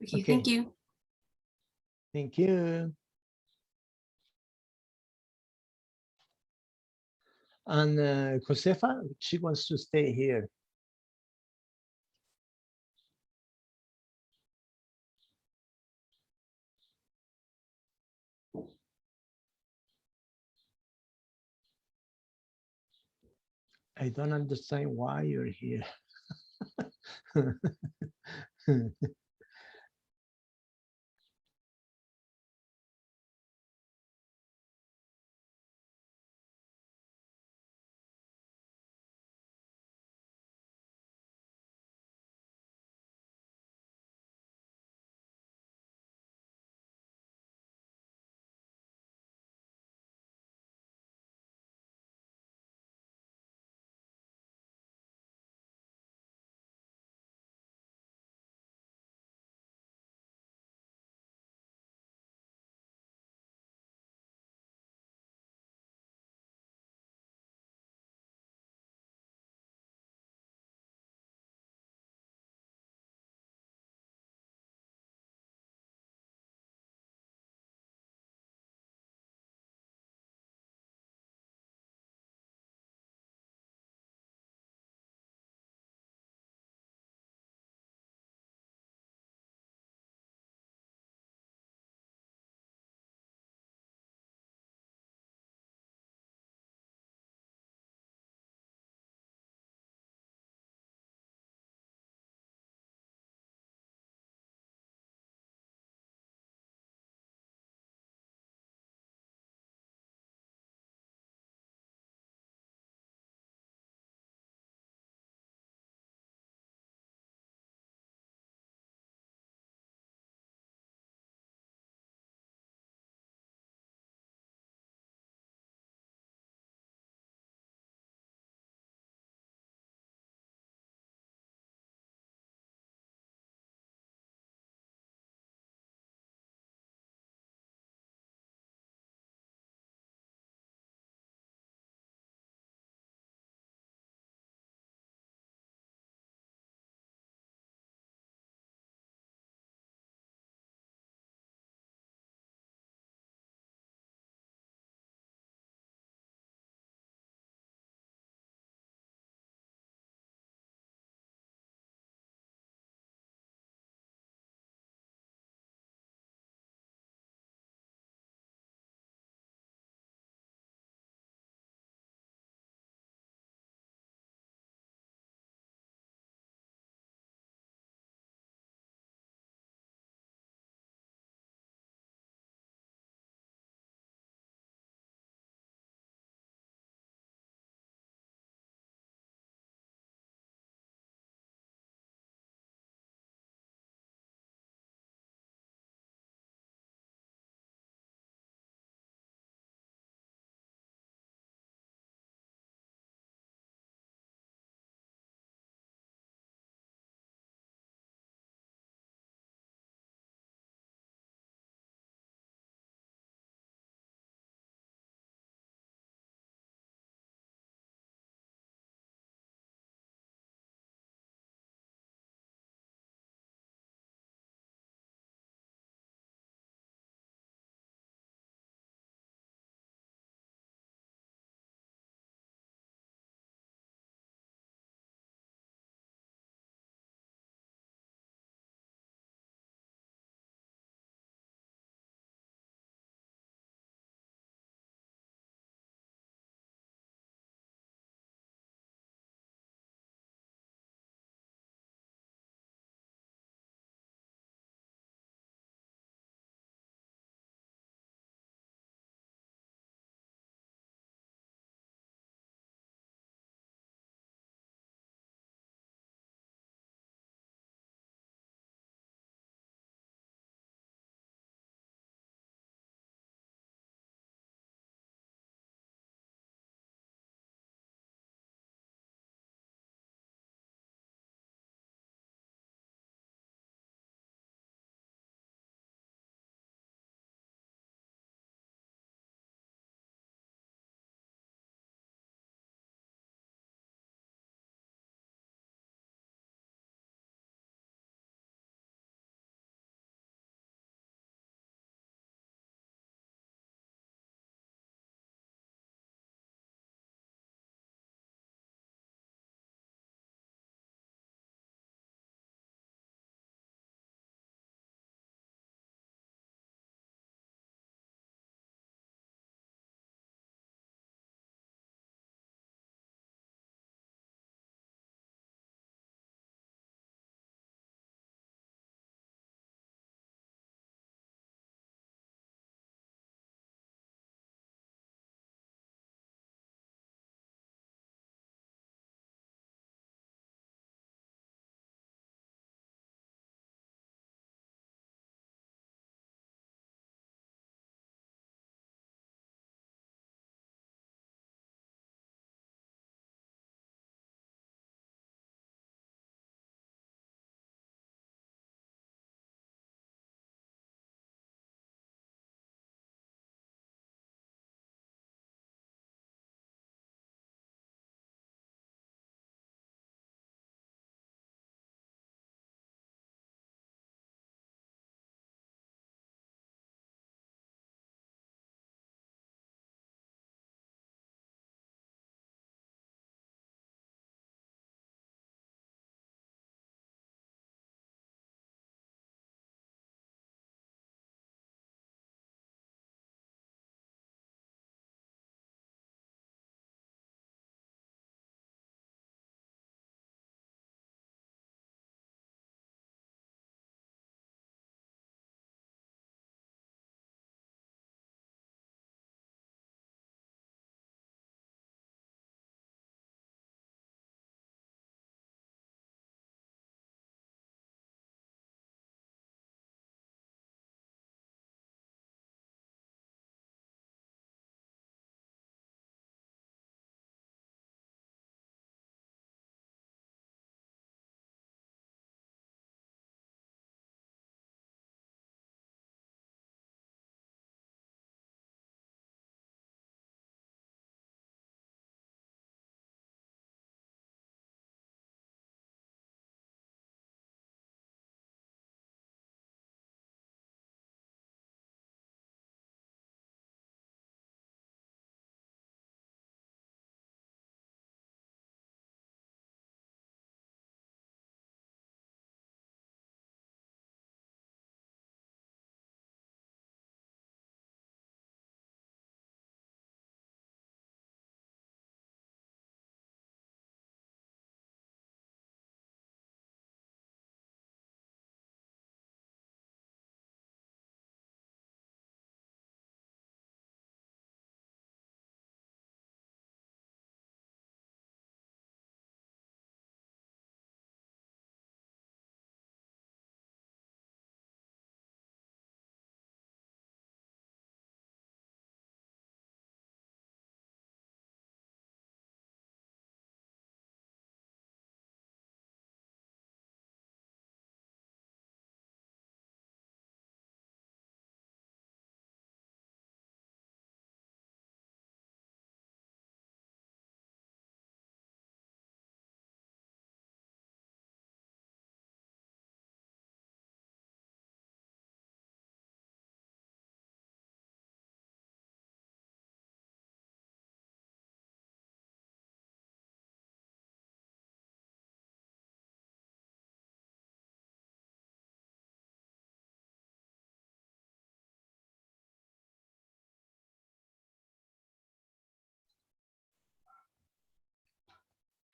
Okay, Okay. thank you. Thank you. And Josefa, she wants to stay here. I don't understand why you're here.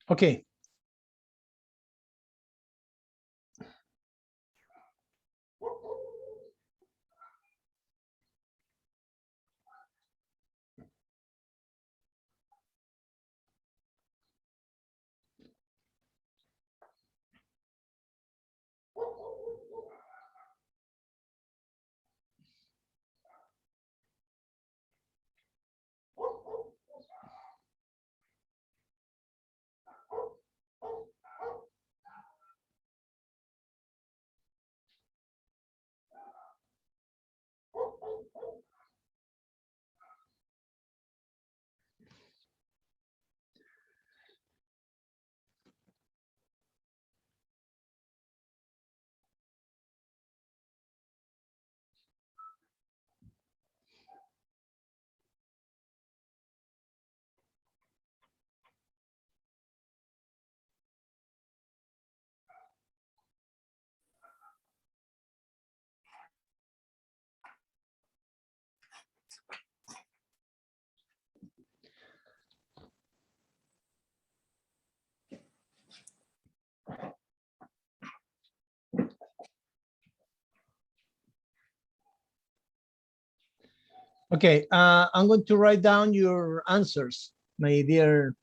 Okay. Okay, I'm going to write down your answers, my dear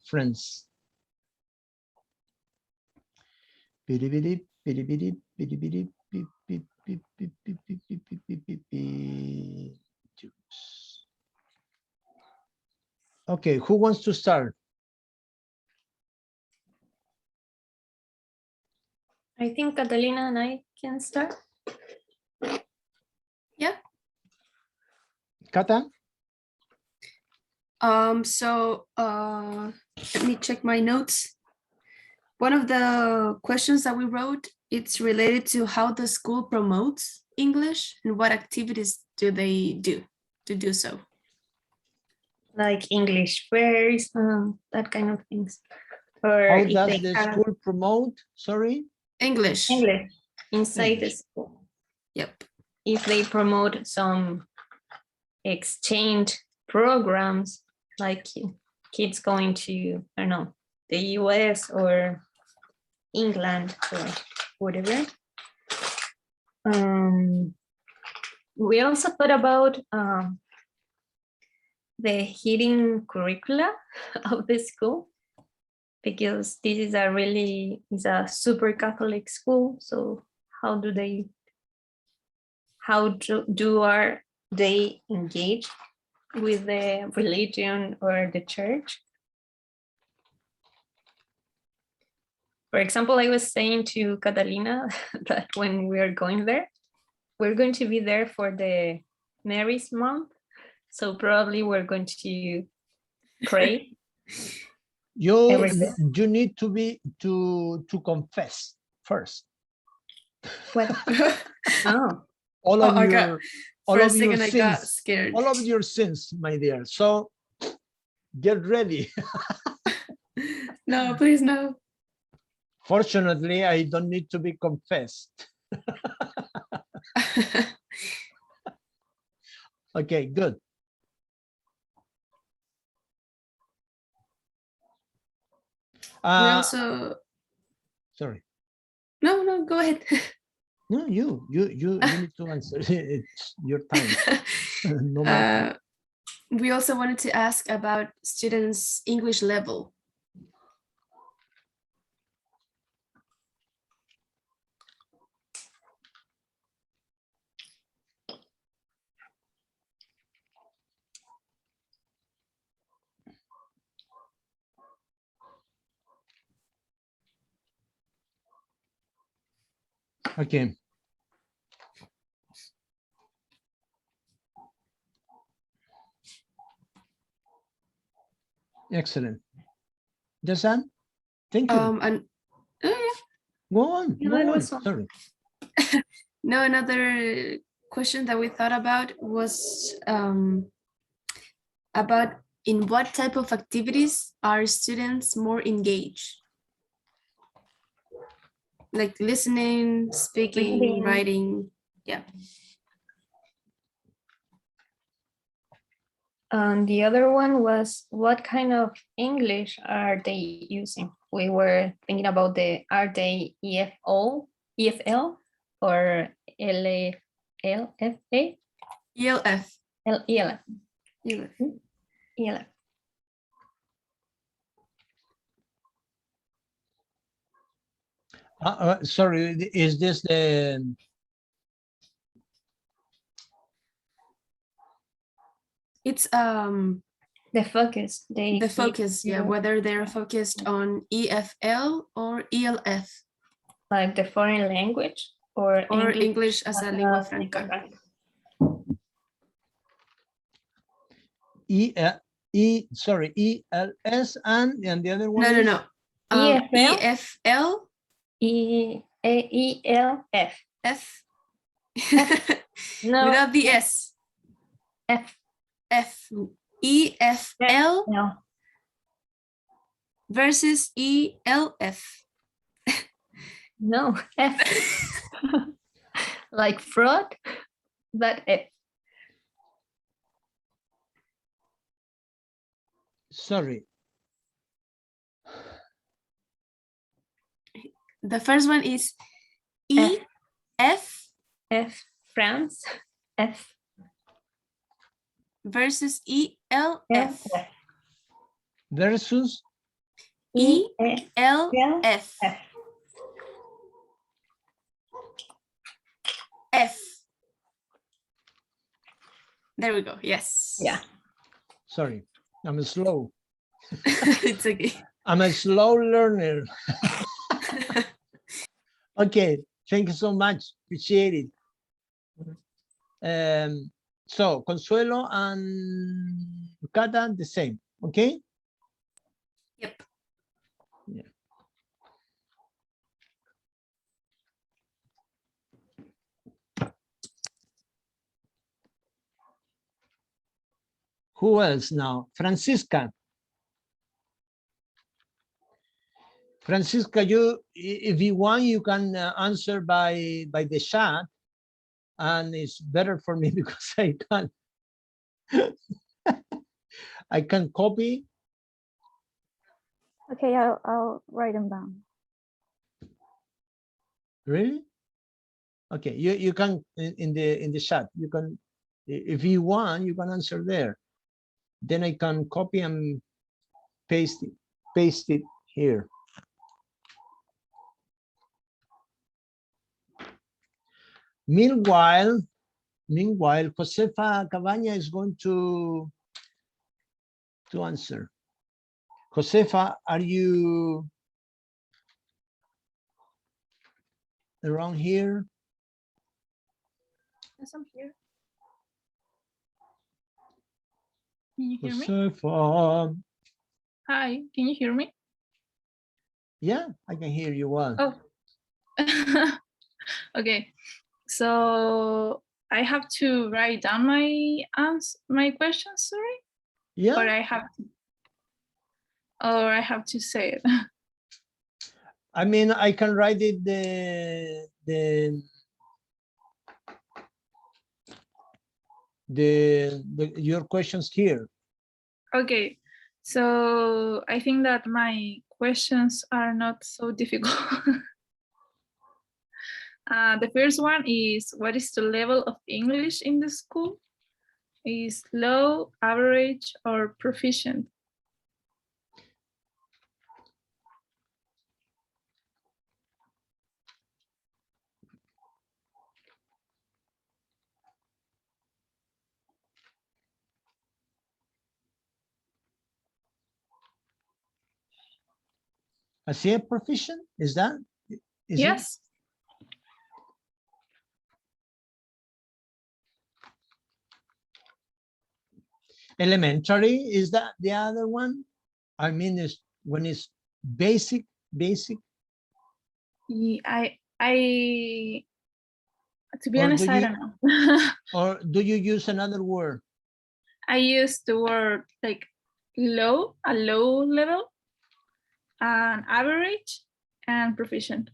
friends. Okay, who wants to start? I think Catalina and I can start. Yeah. Kata? Let me check my notes. One of the questions that we wrote, it's related to how the school promotes English and what activities do they do to do so. Like English fairs, that kind of things. Or How if does they the have school promote? Sorry? English. English inside the English. school. Yep. If they promote some exchange programs, like kids going to, I don't know, the US or England or whatever. We also thought about the hidden curricula of the school, because this is a super Catholic school. So how do they engage with the religion or the church? For example, I was saying to Catalina that when we are going there, we're going to be there for the Mary's month. So probably we're going to pray. You Everything. need to confess first. What? Oh, All Oh, of I your got- all For a of your second, I got sins. scared. All of your sins, my dear. So get ready. No, please no. Fortunately, I don't need to be confessed. Okay, good. We also, Sorry. no, go ahead. No, you need to answer. It's your time. No matter. We also wanted to ask about students' English level. Okay. Excellent. Jasan, thank you. And Go on. Yeah, Go that on. was all. Sorry. no, another question that we thought about was about in what type of activities are students more engaged? Like listening, speaking, Reading. writing. Yeah. And the other one was, what kind of English are they using? We were thinking about are they EFL or LFA? ELF. ELF. ELF. ELF. Sorry, is this the It's The focus. the focus, yeah, whether they're focused on EFL or ELF like the foreign language or English as a lingua franca. sorry, ELS and the other one? No. EFL? EFL ELF. F No. without the S. F. EFL No. versus ELF. No. F. Like fraud, but F. Sorry. The first one is F France. F versus ELF. Versus ELF. F. There we go. Yes. Yeah. Sorry, I'm slow. It's okay. I'm a slow learner. Okay, thank you so much. Appreciate it. So Consuelo and Cata, the same, okay? Yep. Yeah. Who else now? Francisca. Francisca, if you want, you can answer by the chat, and it's better for me because I can copy. Okay, I'll write them down. Really? Okay, you can in the chat. You can, if you want, you can answer there. Then I can copy and paste it here. Meanwhile, Josefa Cabaña is going to answer. Josefa, are you around here? Yes, I'm here. Can you hear me? Josefa. Hi, can you hear me? Yeah, I can hear you well. Oh, okay. So I have to write down my questions, sorry? Yeah. Or I have to say it. I mean, I can write it your questions here. Okay, so I think that my questions are not so difficult. The first one is, what is the level of English in the school? Is low, average, or proficient? Así es, proficient? Is that? Is Yes. it? Elementary, is that the other one? I mean, is when it's basic. I to be Or honest, do I you- don't know. Or do you use another word? I use the word like low, a low level, and average, and proficient.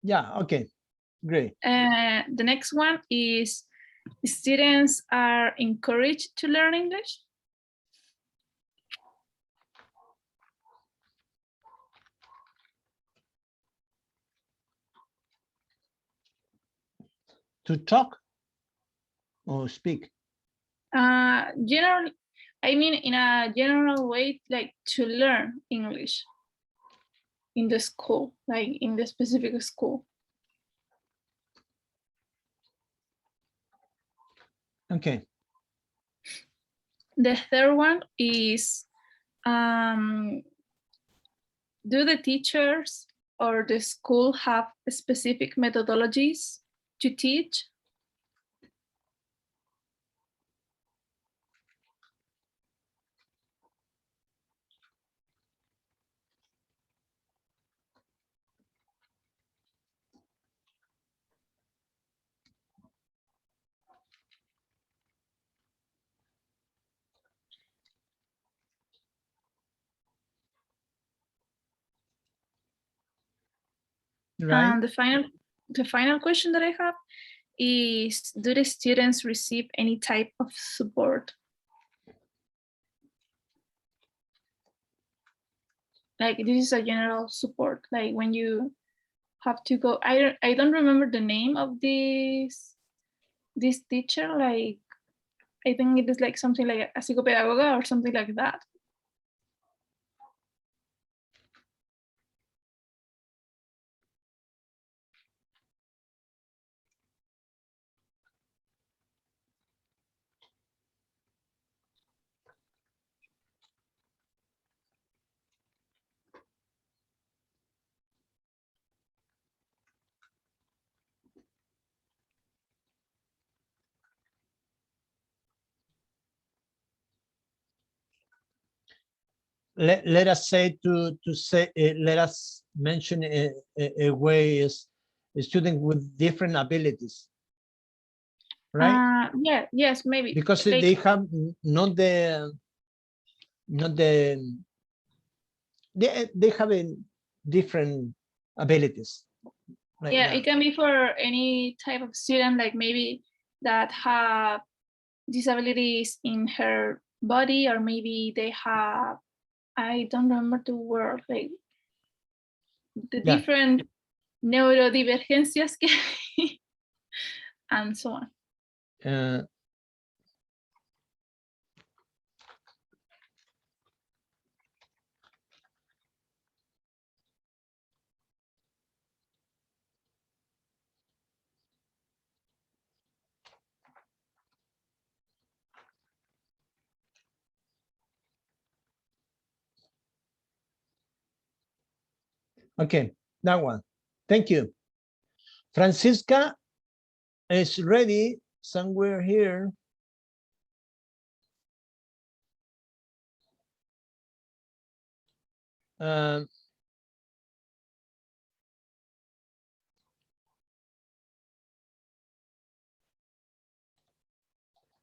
Yeah, okay. Great. The next one is students are encouraged to learn English. To talk or speak? Generally, I mean, in a general way, like to learn English in the school, like in the specific school. Okay. The third one is, do the teachers or the school have specific methodologies to teach? Right. And the final question that I have is, do the students receive any type of support? Like this is a general support, like when you have to go, I don't remember the name of this teacher, like I think it is like something like a psychopedagoga or something like that. Let us say let us mention a way is a student with different abilities, right? Yeah, yes, maybe. Because like, they have not the they have a different abilities. Like yeah, that. it can be for any type of student, like maybe that have disabilities in her body, or maybe they have, I don't remember the word, like the Yeah. different neurodivergencias que and so on. Okay, that one. Thank you. Francisca is ready somewhere here.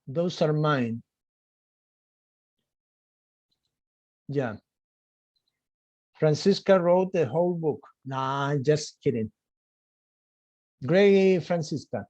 Those are mine. Yeah. Francisca wrote the whole book. Nah, just kidding. Great, Francisca.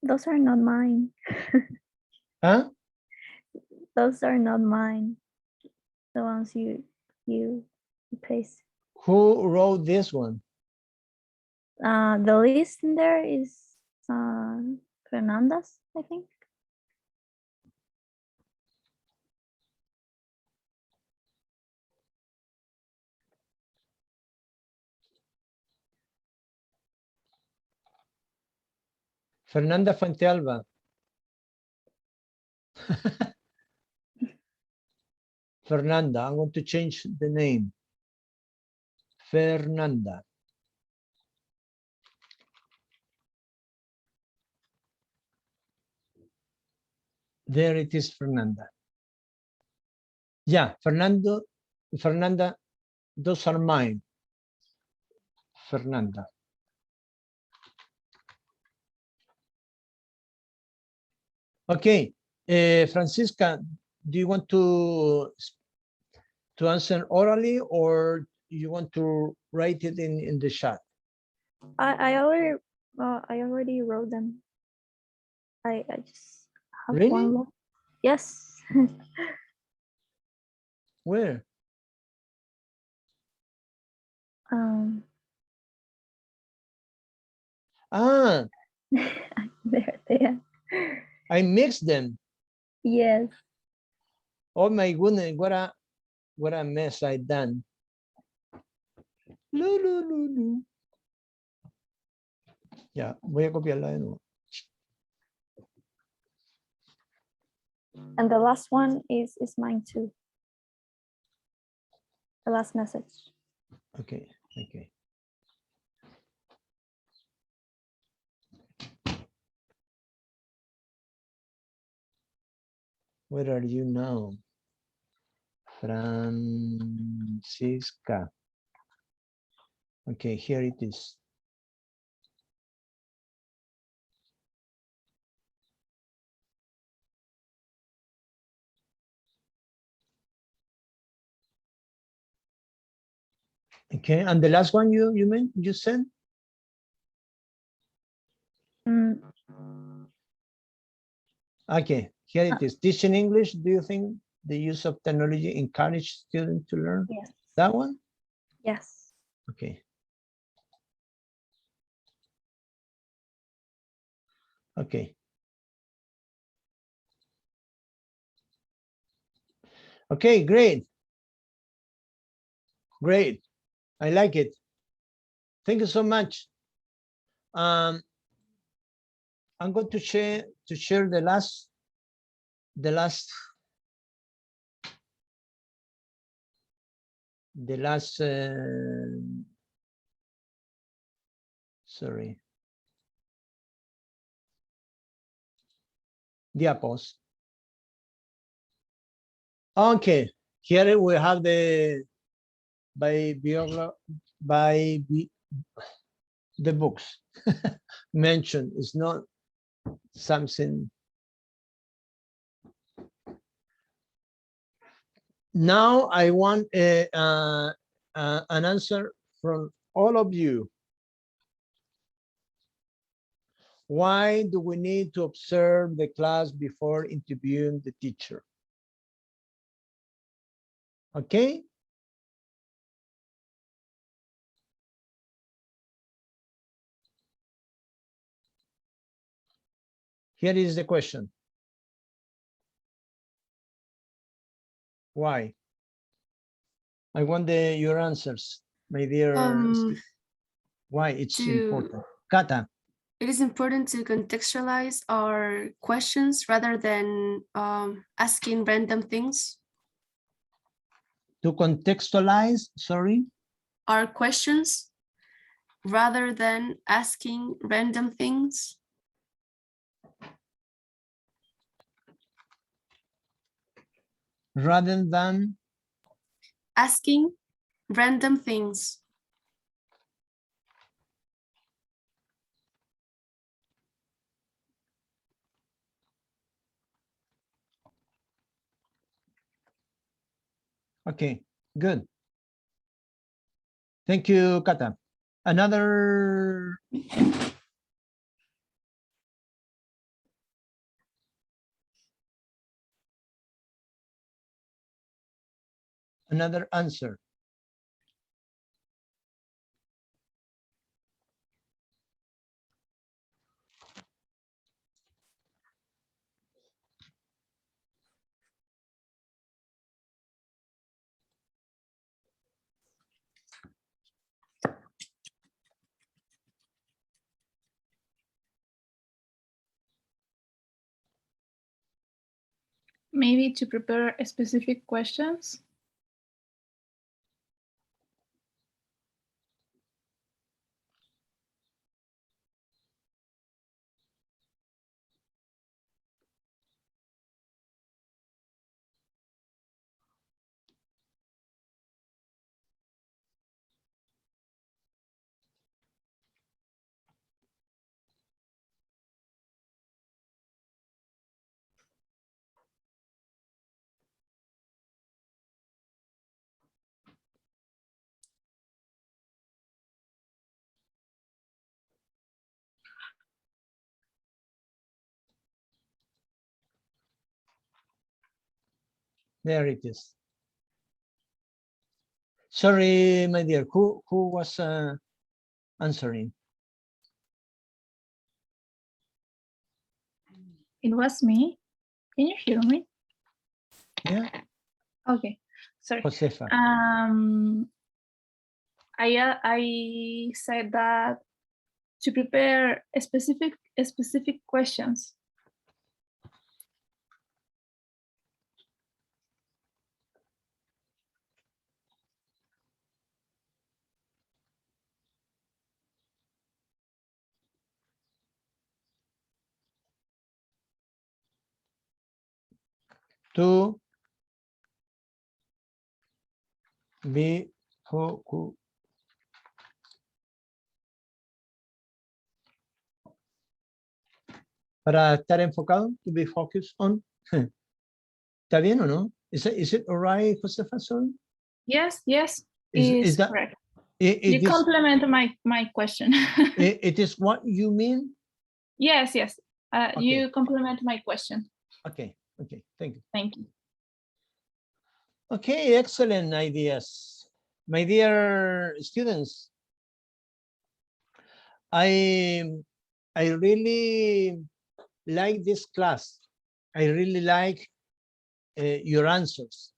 Those are not mine. Huh? Those are not mine. The ones you paste. Who wrote this one? The list in there is Fernanda's, I think. Fernanda Fuentealba. Fernanda, I'm going to change the name. Fernanda. There it is, Fernanda. Yeah, Fernanda, those are mine. Fernanda. Okay, Francisca, do you want to answer orally, or you want to write it in the chat? I already wrote them. I just have Really? one more. Yes. Where? um Ah, there they are. I mixed them. Yes. Oh my goodness, what a mess I done. Lu. Ya, voy a copiarla de nuevo. And the last one is mine too. The last message. Okay. Where are you now? Francisca. Okay, here it is. Okay, and the last one you said? Mm, Okay, here it is. Teaching English, do you think the use of technology encourage students to learn? yes. That one? Yes. Okay. Okay. Okay, great. Great. I like it. Thank you so much. I'm going to share the last sorry, diapos. Okay, here we have the the books mentioned. It's not something. Now I want an answer from all of you. Why do we need to observe the class before interviewing the teacher? Okay. Here is the question. Why? I want your answers, my dear. Why it's important? Kata. It is important to contextualize our questions rather than asking random things. To contextualize, sorry? Our questions rather than asking random things. Rather than asking random things. Okay, good. Thank you, Kata. Another answer. Maybe to prepare specific questions. There it is. Sorry, my dear, who was answering? It was me. Can you hear me? Yeah, Okay, sorry. Josefa. I said that to prepare specific questions. To be who para estar enfocado, to be focused on. ¿Está bien o no? Is it all right, Josefa? Sorry? Yes, Is that correct. it You is complement my question. it is what you mean? Yes. Okay. You complement my question. Okay, thank you. Thank you. Okay, excellent ideas. My dear students, I really like this class. I really like your answers.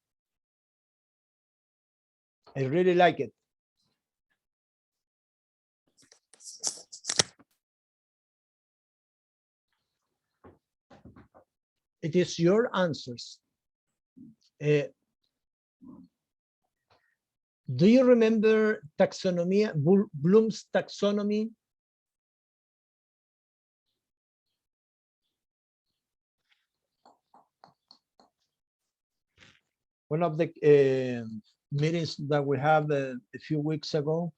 I really like it. It is your answers. Do you remember taxonomy, Bloom's taxonomy? One of the meetings that we had a few weeks ago.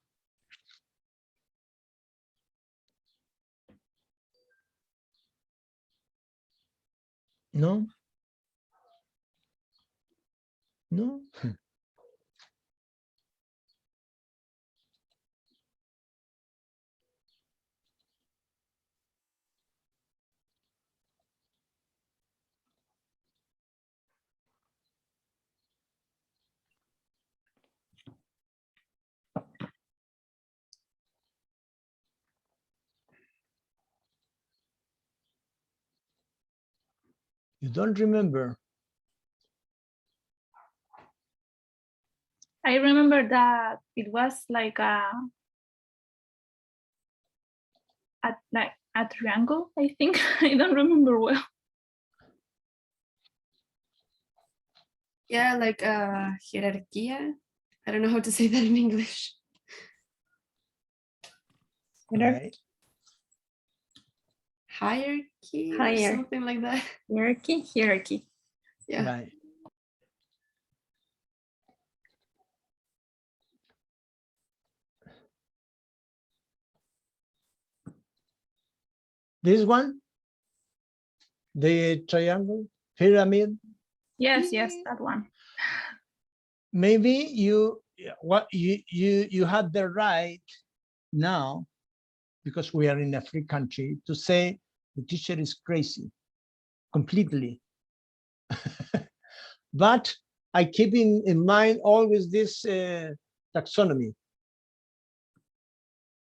No? No? You don't remember? I remember that it was like a triangle, I think. I don't remember well. Yeah, like jerarquía. I don't know how to say that in English. Right. Hierarchy or Higher. something like that. Hierarchy. Yeah. Right. This one, the triangle, pyramid. Yes, that one. Maybe you have the right now, because we are in a free country, to say the teacher is crazy completely. But I keep in mind always this taxonomy,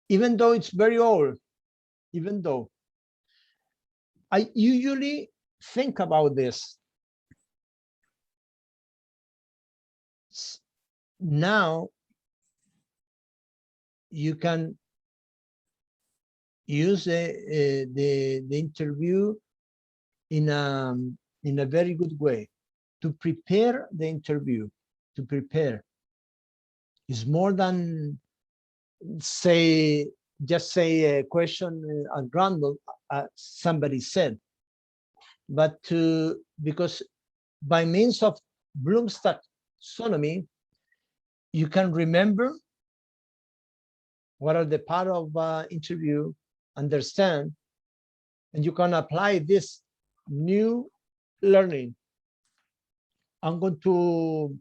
even though it's very old, even though I usually think about this. Now you can use the interview in a very good way. To prepare the interview, to prepare is more than just say a question at random, somebody said, but because by means of Bloom's taxonomy, you can remember what are the part of interview, understand, and you can apply this new learning. I'm going to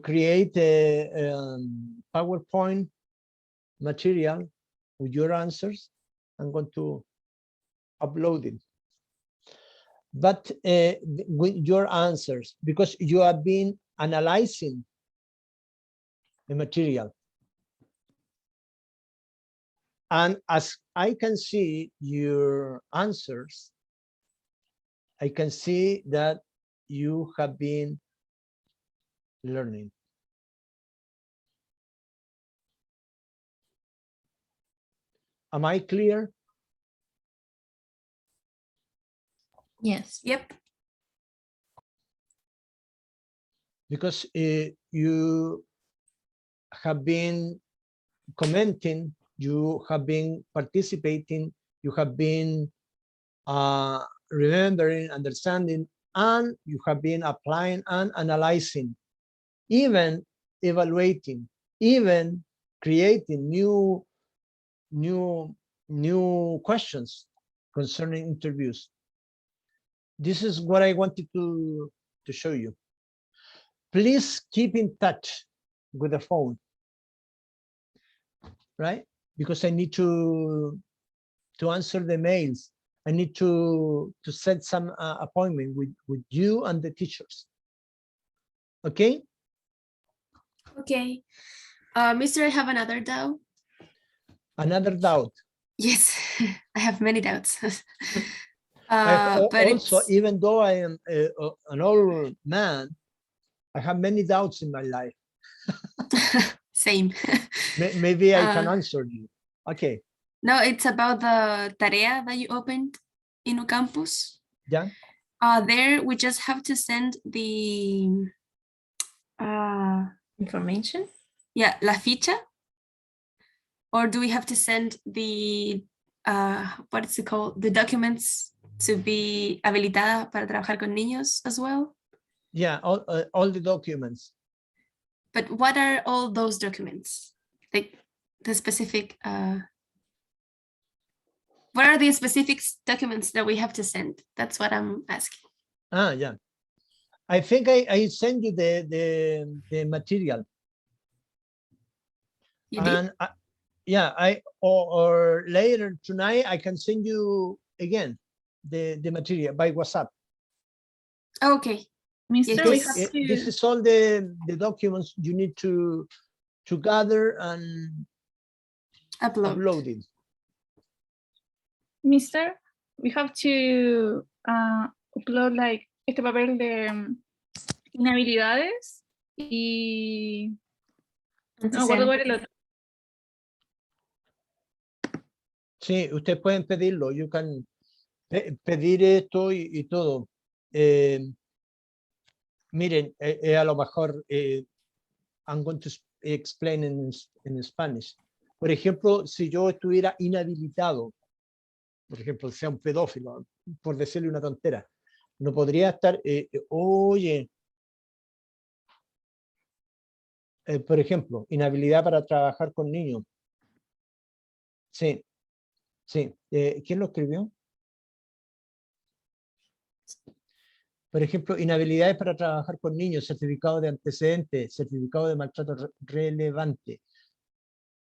create a PowerPoint material with your answers. I'm going to upload it. but with your answers, because you have been analyzing the material. And as I can see your answers, I can see that you have been learning. Am I clear? Yes. Yep. Because you have been commenting, you have been participating, you have been remembering, understanding, and you have been applying and analyzing, even evaluating, even creating new questions concerning interviews. This is what I wanted to show you. Please keep in touch with the phone, right? Because I need to answer the mails. I need to set some appointment with you and the teachers. Okay? Okay. Mister, I have another doubt. Another doubt. Yes, I have many doubts. But also, it's... even though I am an old man, I have many doubts in my life. Same. Maybe I can answer you. Okay. No, it's about the tarea that you opened in Ucampus. Yeah. There, we just have to send the Information. yeah, la ficha, or do we have to send the what is it called, the documents to be habilitada para trabajar con niños as well? Yeah, all the documents. But what are all those documents? Like the specific what are the specific documents that we have to send? That's what I'm asking. Yeah. I think I send you the material. You did? And yeah, or later tonight I can send you again the material by WhatsApp. Okay. Mr. Okay. We have to, This is all the documents you need to gather and upload it. Mr. We have to upload like este papel de inhabilidades y no me acuerdo cuál era el otro. Sí, ustedes pueden pedirlo. You can pedir esto y todo. Miren, a lo mejor I'm going to explain in Spanish. Por ejemplo, si yo estuviera inhabilitado, por ejemplo, sea un pedófilo, por decirle una tontera, no podría estar, oye, por ejemplo, inhabilidad para trabajar con niños. Sí, sí. ¿Quién lo escribió? Por ejemplo, inhabilidades para trabajar con niños, certificado de antecedentes, certificado de maltrato relevante.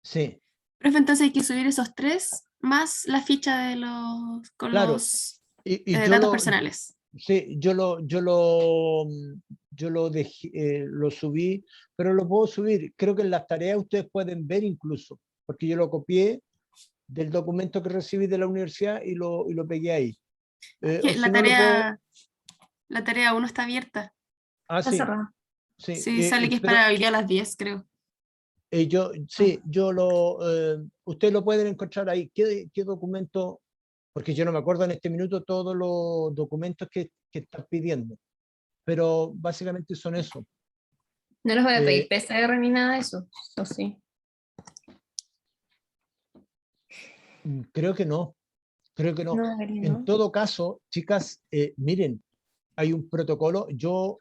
Sí. Profe, entonces hay que subir esos 3 más la ficha de los con Claro. los Y datos personales. Sí, yo lo dejé, lo subí, pero lo puedo subir. Creo que en las tareas ustedes pueden ver incluso, porque yo lo copié del documento que recibí de la universidad y lo pegué ahí. La tarea 1 está abierta. Está Sí. cerrada. Sí, sale que es para hoy día a las 10, creo. Ustedes lo pueden encontrar ahí. ¿Qué documento? Porque yo no me acuerdo en este minuto todos los documentos que están pidiendo, pero básicamente son eso. No los voy a pedir PCR ni nada de eso, ¿o sí? Creo que no. No debería, ¿no? En todo caso, chicas, miren, hay un protocolo. Yo,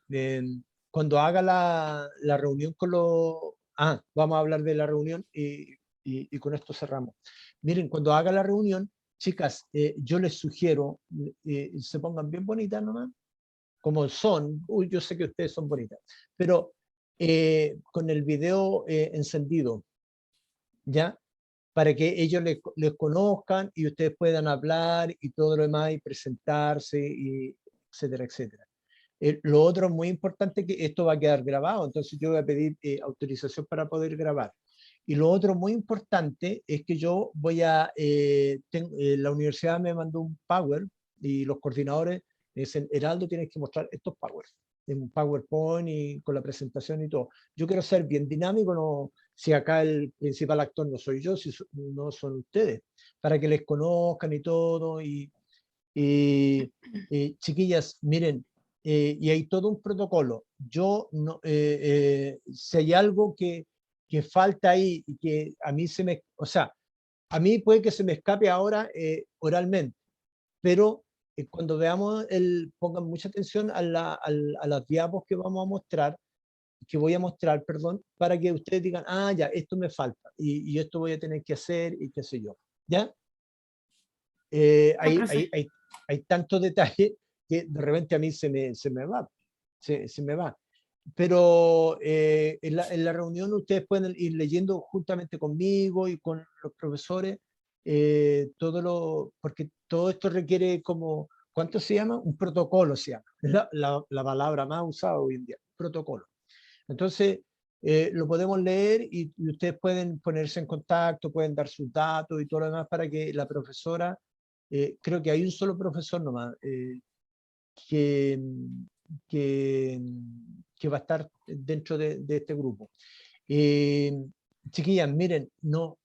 cuando haga la reunión con los... vamos a hablar de la reunión y con esto cerramos. Miren, cuando haga la reunión, chicas, yo les sugiero, se pongan bien bonitas nomás, como son. Yo sé que ustedes son bonitas, pero con el video encendido, ¿ya? Para que ellos les conozcan y ustedes puedan hablar y todo lo demás y presentarse etcétera, etcétera. Lo otro muy importante es que esto va a quedar grabado, entonces yo voy a pedir autorización para poder grabar. Y lo otro muy importante es que yo voy a, la universidad me mandó un Power y los coordinadores me dicen, Heraldo, tienes que mostrar estos Powers, en un PowerPoint y con la presentación y todo. Yo quiero ser bien dinámico, no, si acá el principal actor no soy yo, si no son ustedes, para que les conozcan y todo. Y chiquillas, miren, y hay todo un protocolo. Yo, no, si hay algo que falta ahí y que a mí se me, o sea, a mí puede que se me escape ahora oralmente, pero cuando veamos, pongan mucha atención a las diapos que vamos a mostrar, que voy a mostrar, perdón, para que ustedes digan, ah, ya, esto me falta y esto voy a tener que hacer y qué sé yo, ¿ya? profe. Hay tantos detalles que de repente a mí se me va, se me va. Pero en la reunión ustedes pueden ir leyendo juntamente conmigo y con los profesores porque todo esto requiere como, ¿cuánto se llama? Un protocolo se llama, es la palabra más usada hoy en día, protocolo. Entonces, lo podemos leer y ustedes pueden ponerse en contacto, pueden dar sus datos y todo lo demás para que la profesora, creo que hay un solo profesor nomás, que, que, que va a estar dentro de este grupo. Chiquillas, miren, no,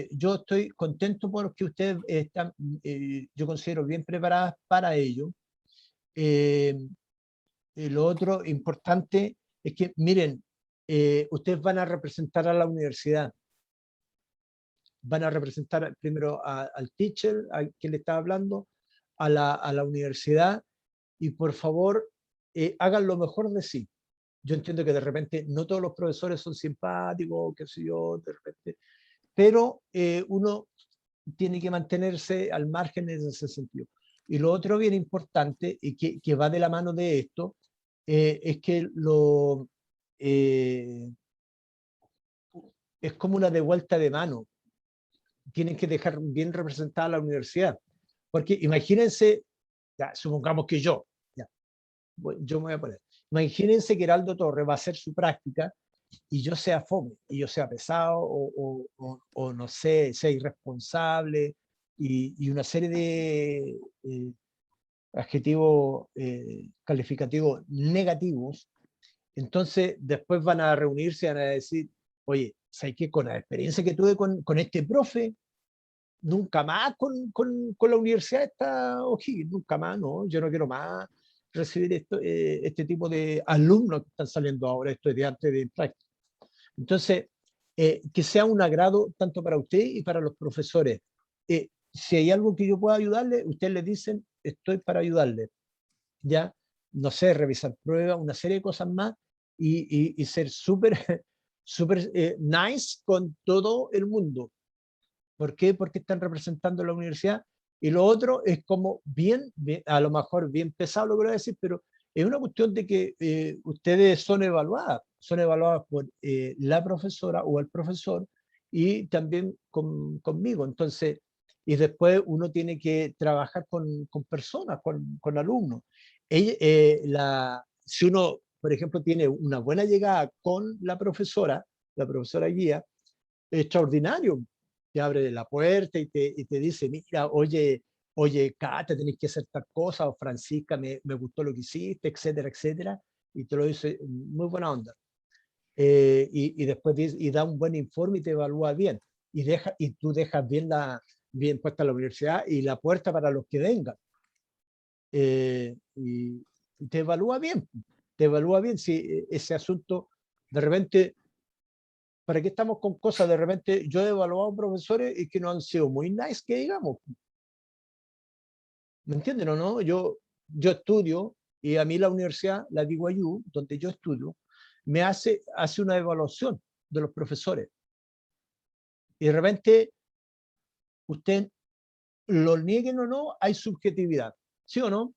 yo estoy contento porque ustedes están, yo considero bien preparadas para ello. Lo otro importante es que, miren, ustedes van a representar a la universidad, van a representar primero al teacher, al que le estaba hablando, a la universidad, y por favor, hagan lo mejor de sí. Yo entiendo que de repente no todos los profesores son simpáticos, qué sé yo, de repente, pero uno tiene que mantenerse al margen en ese sentido. Y lo otro bien importante, y que va de la mano de esto, es que es como una devuelta de mano. Tienen que dejar bien representada la universidad. Porque imagínense, ya, supongamos que yo me voy a poner, imagínense que Heraldo Torres va a hacer su práctica y yo sea fome, y yo sea pesado, o no sé, sea irresponsable, y una serie de adjetivos calificativos negativos. Entonces, después van a reunirse y van a decir, oye, ¿sabes qué? Con la experiencia que tuve con este profe, nunca más con la universidad está O'Higgins, nunca más, no, yo no quiero más recibir este tipo de alumnos que están saliendo ahora, estudiantes de práctica. Entonces, que sea un agrado tanto para usted y para los profesores. Si hay algo que yo pueda ayudarle, ustedes le dicen, estoy para ayudarle. Ya, no sé, revisar pruebas, una serie de cosas más y ser súper súper nice con todo el mundo. ¿Por qué? Porque están representando la universidad. Y lo otro es como bien, a lo mejor bien pesado lo que voy a decir, pero es una cuestión de que ustedes son evaluadas por la profesora o el profesor y también conmigo. Entonces, y después uno tiene que trabajar con personas, con alumnos. Si uno, por ejemplo, tiene una buena llegada con la profesora guía, extraordinario. Te abre la puerta y te dice, mira, oye, Cata, tenés que hacer tal cosa, o Francisca, me gustó lo que hiciste, etcétera, etcétera, y te lo dice muy buena onda. Y después da un buen informe y te evalúa bien, y tú dejas bien puesta la universidad y la puerta para los que vengan. Y te evalúa bien si ese asunto de repente. ¿Para qué estamos con cosas? De repente yo he evaluado profesores y que no han sido muy nice, que digamos. ¿Me entienden o no? Yo estudio y a mí la universidad, la BYU, donde yo estudio, me hace una evaluación de los profesores. Y de repente, usted lo nieguen o no, hay subjetividad. ¿Sí o no?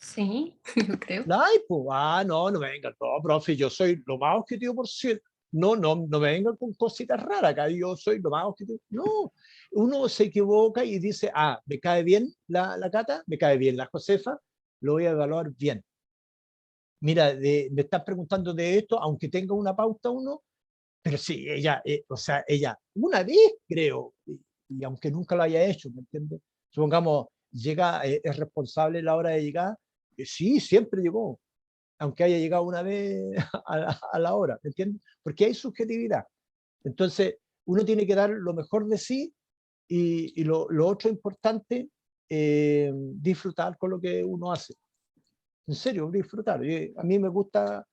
Sí, yo creo. La hay, pues. Ah, no, no venga, no, profe, yo soy lo más objetivo por ciento. no me vengan con cositas raras, acá yo soy lo más objetivo. No, uno se equivoca y dice, me cae bien la Cata, me cae bien la Josefa, lo voy a evaluar bien. Mira, me estás preguntando de esto, aunque tenga una pauta uno, pero sí, ella, o sea, ella una vez creo, y aunque nunca lo haya hecho, ¿me entiendes? Supongamos, llega, es responsable a la hora de llegar, sí, siempre llegó, aunque haya llegado una vez a la hora, ¿me entiendes? Porque hay subjetividad. Entonces, uno tiene que dar lo mejor de sí y lo otro importante, disfrutar con lo que uno hace. En serio, disfrutar. A mí me gusta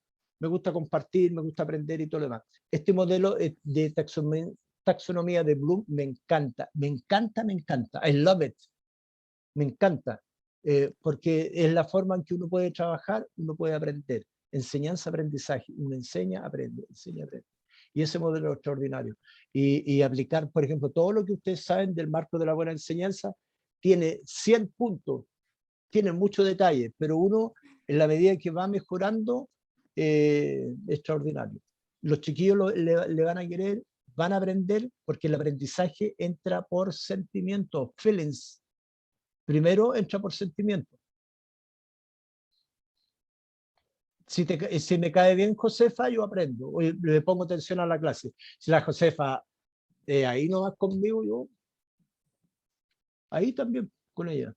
compartir, me gusta aprender y todo lo demás. Este modelo de taxonomía de Bloom me encanta, me encanta, me encanta. I love it. Me encanta. Porque es la forma en que uno puede trabajar, uno puede aprender. Enseñanza, aprendizaje. Uno enseña, aprende, enseña, aprende. Y ese modelo es extraordinario. Y aplicar, por ejemplo, todo lo que ustedes saben del marco de la buena enseñanza tiene 100 puntos, tiene mucho detalle, pero uno, en la medida que va mejorando, extraordinario. Los chiquillos le van a querer, van a aprender, porque el aprendizaje entra por sentimientos, feelings. Primero entra por sentimiento. Si me cae bien Josefa, yo aprendo, le pongo atención a la clase. Si la Josefa ahí no va conmigo, yo ahí también con ella.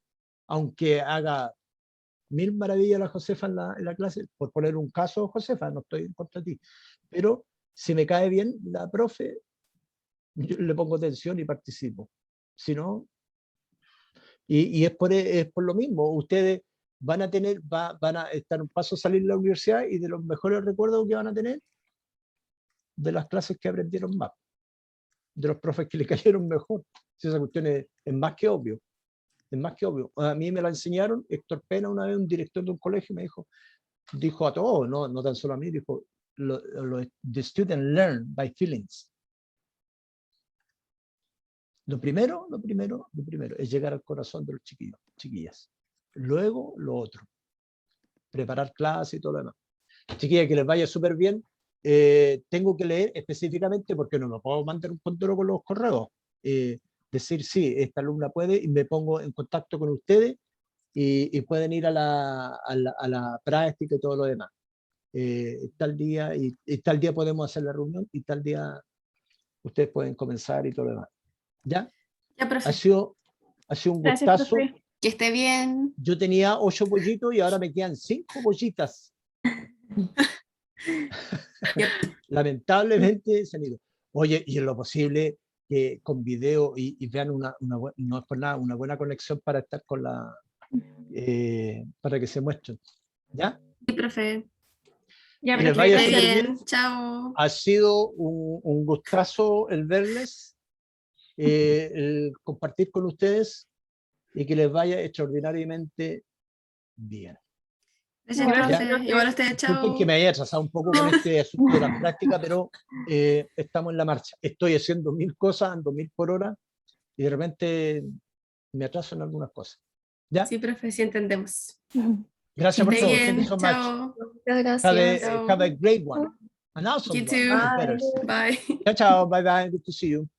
Aunque haga 1000 maravillas la Josefa en la clase, por poner un caso, Josefa, no estoy en contra de ti, pero si me cae bien la profe, yo le pongo atención y participo. Si no, y es por lo mismo, ustedes van a estar un paso a salir de la universidad y de los mejores recuerdos que van a tener de las clases que aprendieron más, de los profes que le cayeron mejor. Si esa cuestión es más que obvio. Es más que obvio. A mí me la enseñaron, Héctor Pena, una vez un director de un colegio, me dijo a todos, no tan solo a mí, dijo, the students learn by feelings. Lo primero es llegar al corazón de los chiquillos, chiquillas. Luego, lo otro. Preparar clases y todo lo demás. Chiquillas, que les vaya súper bien. Tengo que leer específicamente porque no me puedo mandar un control con los correos. Decir, sí, esta alumna puede y me pongo en contacto con ustedes y pueden ir a la práctica y todo lo demás. Tal día y tal día podemos hacer la reunión y tal día ustedes pueden comenzar y todo lo demás. ¿Ya? Ya, profe. Ha sido un Gracias, gustazo. profe. Que esté bien. Yo tenía 8 pollitos y ahora me quedan 5 pollitas. Yep. Lamentablemente se han ido. Oye, y en lo posible que con video y vean no es por nada, una buena conexión para estar con para que se muestren. ¿Ya? Sí, profe. Ya, Que les profe, vaya Esté súper gracias. bien. bien. Chao. Ha sido un gustazo el verles, el compartir con ustedes y que les vaya extraordinariamente bien. Gracias, Gracias, profe. profe. Igual a usted, Disculpen chao. que me haya atrasado un poco con este asunto de las prácticas, pero estamos en la marcha. Estoy haciendo 1000 cosas, ando 1000 por hora y de repente me atraso en algunas cosas. ¿Ya? Sí, profe, sí entendemos. Gracias por Esté todo. Thank you bien. so much. Chao. Muchas Have gracias. a great one. An awesome You one. too. Even better. Bye. Ciao, ciao. Bye bye. Good to see you.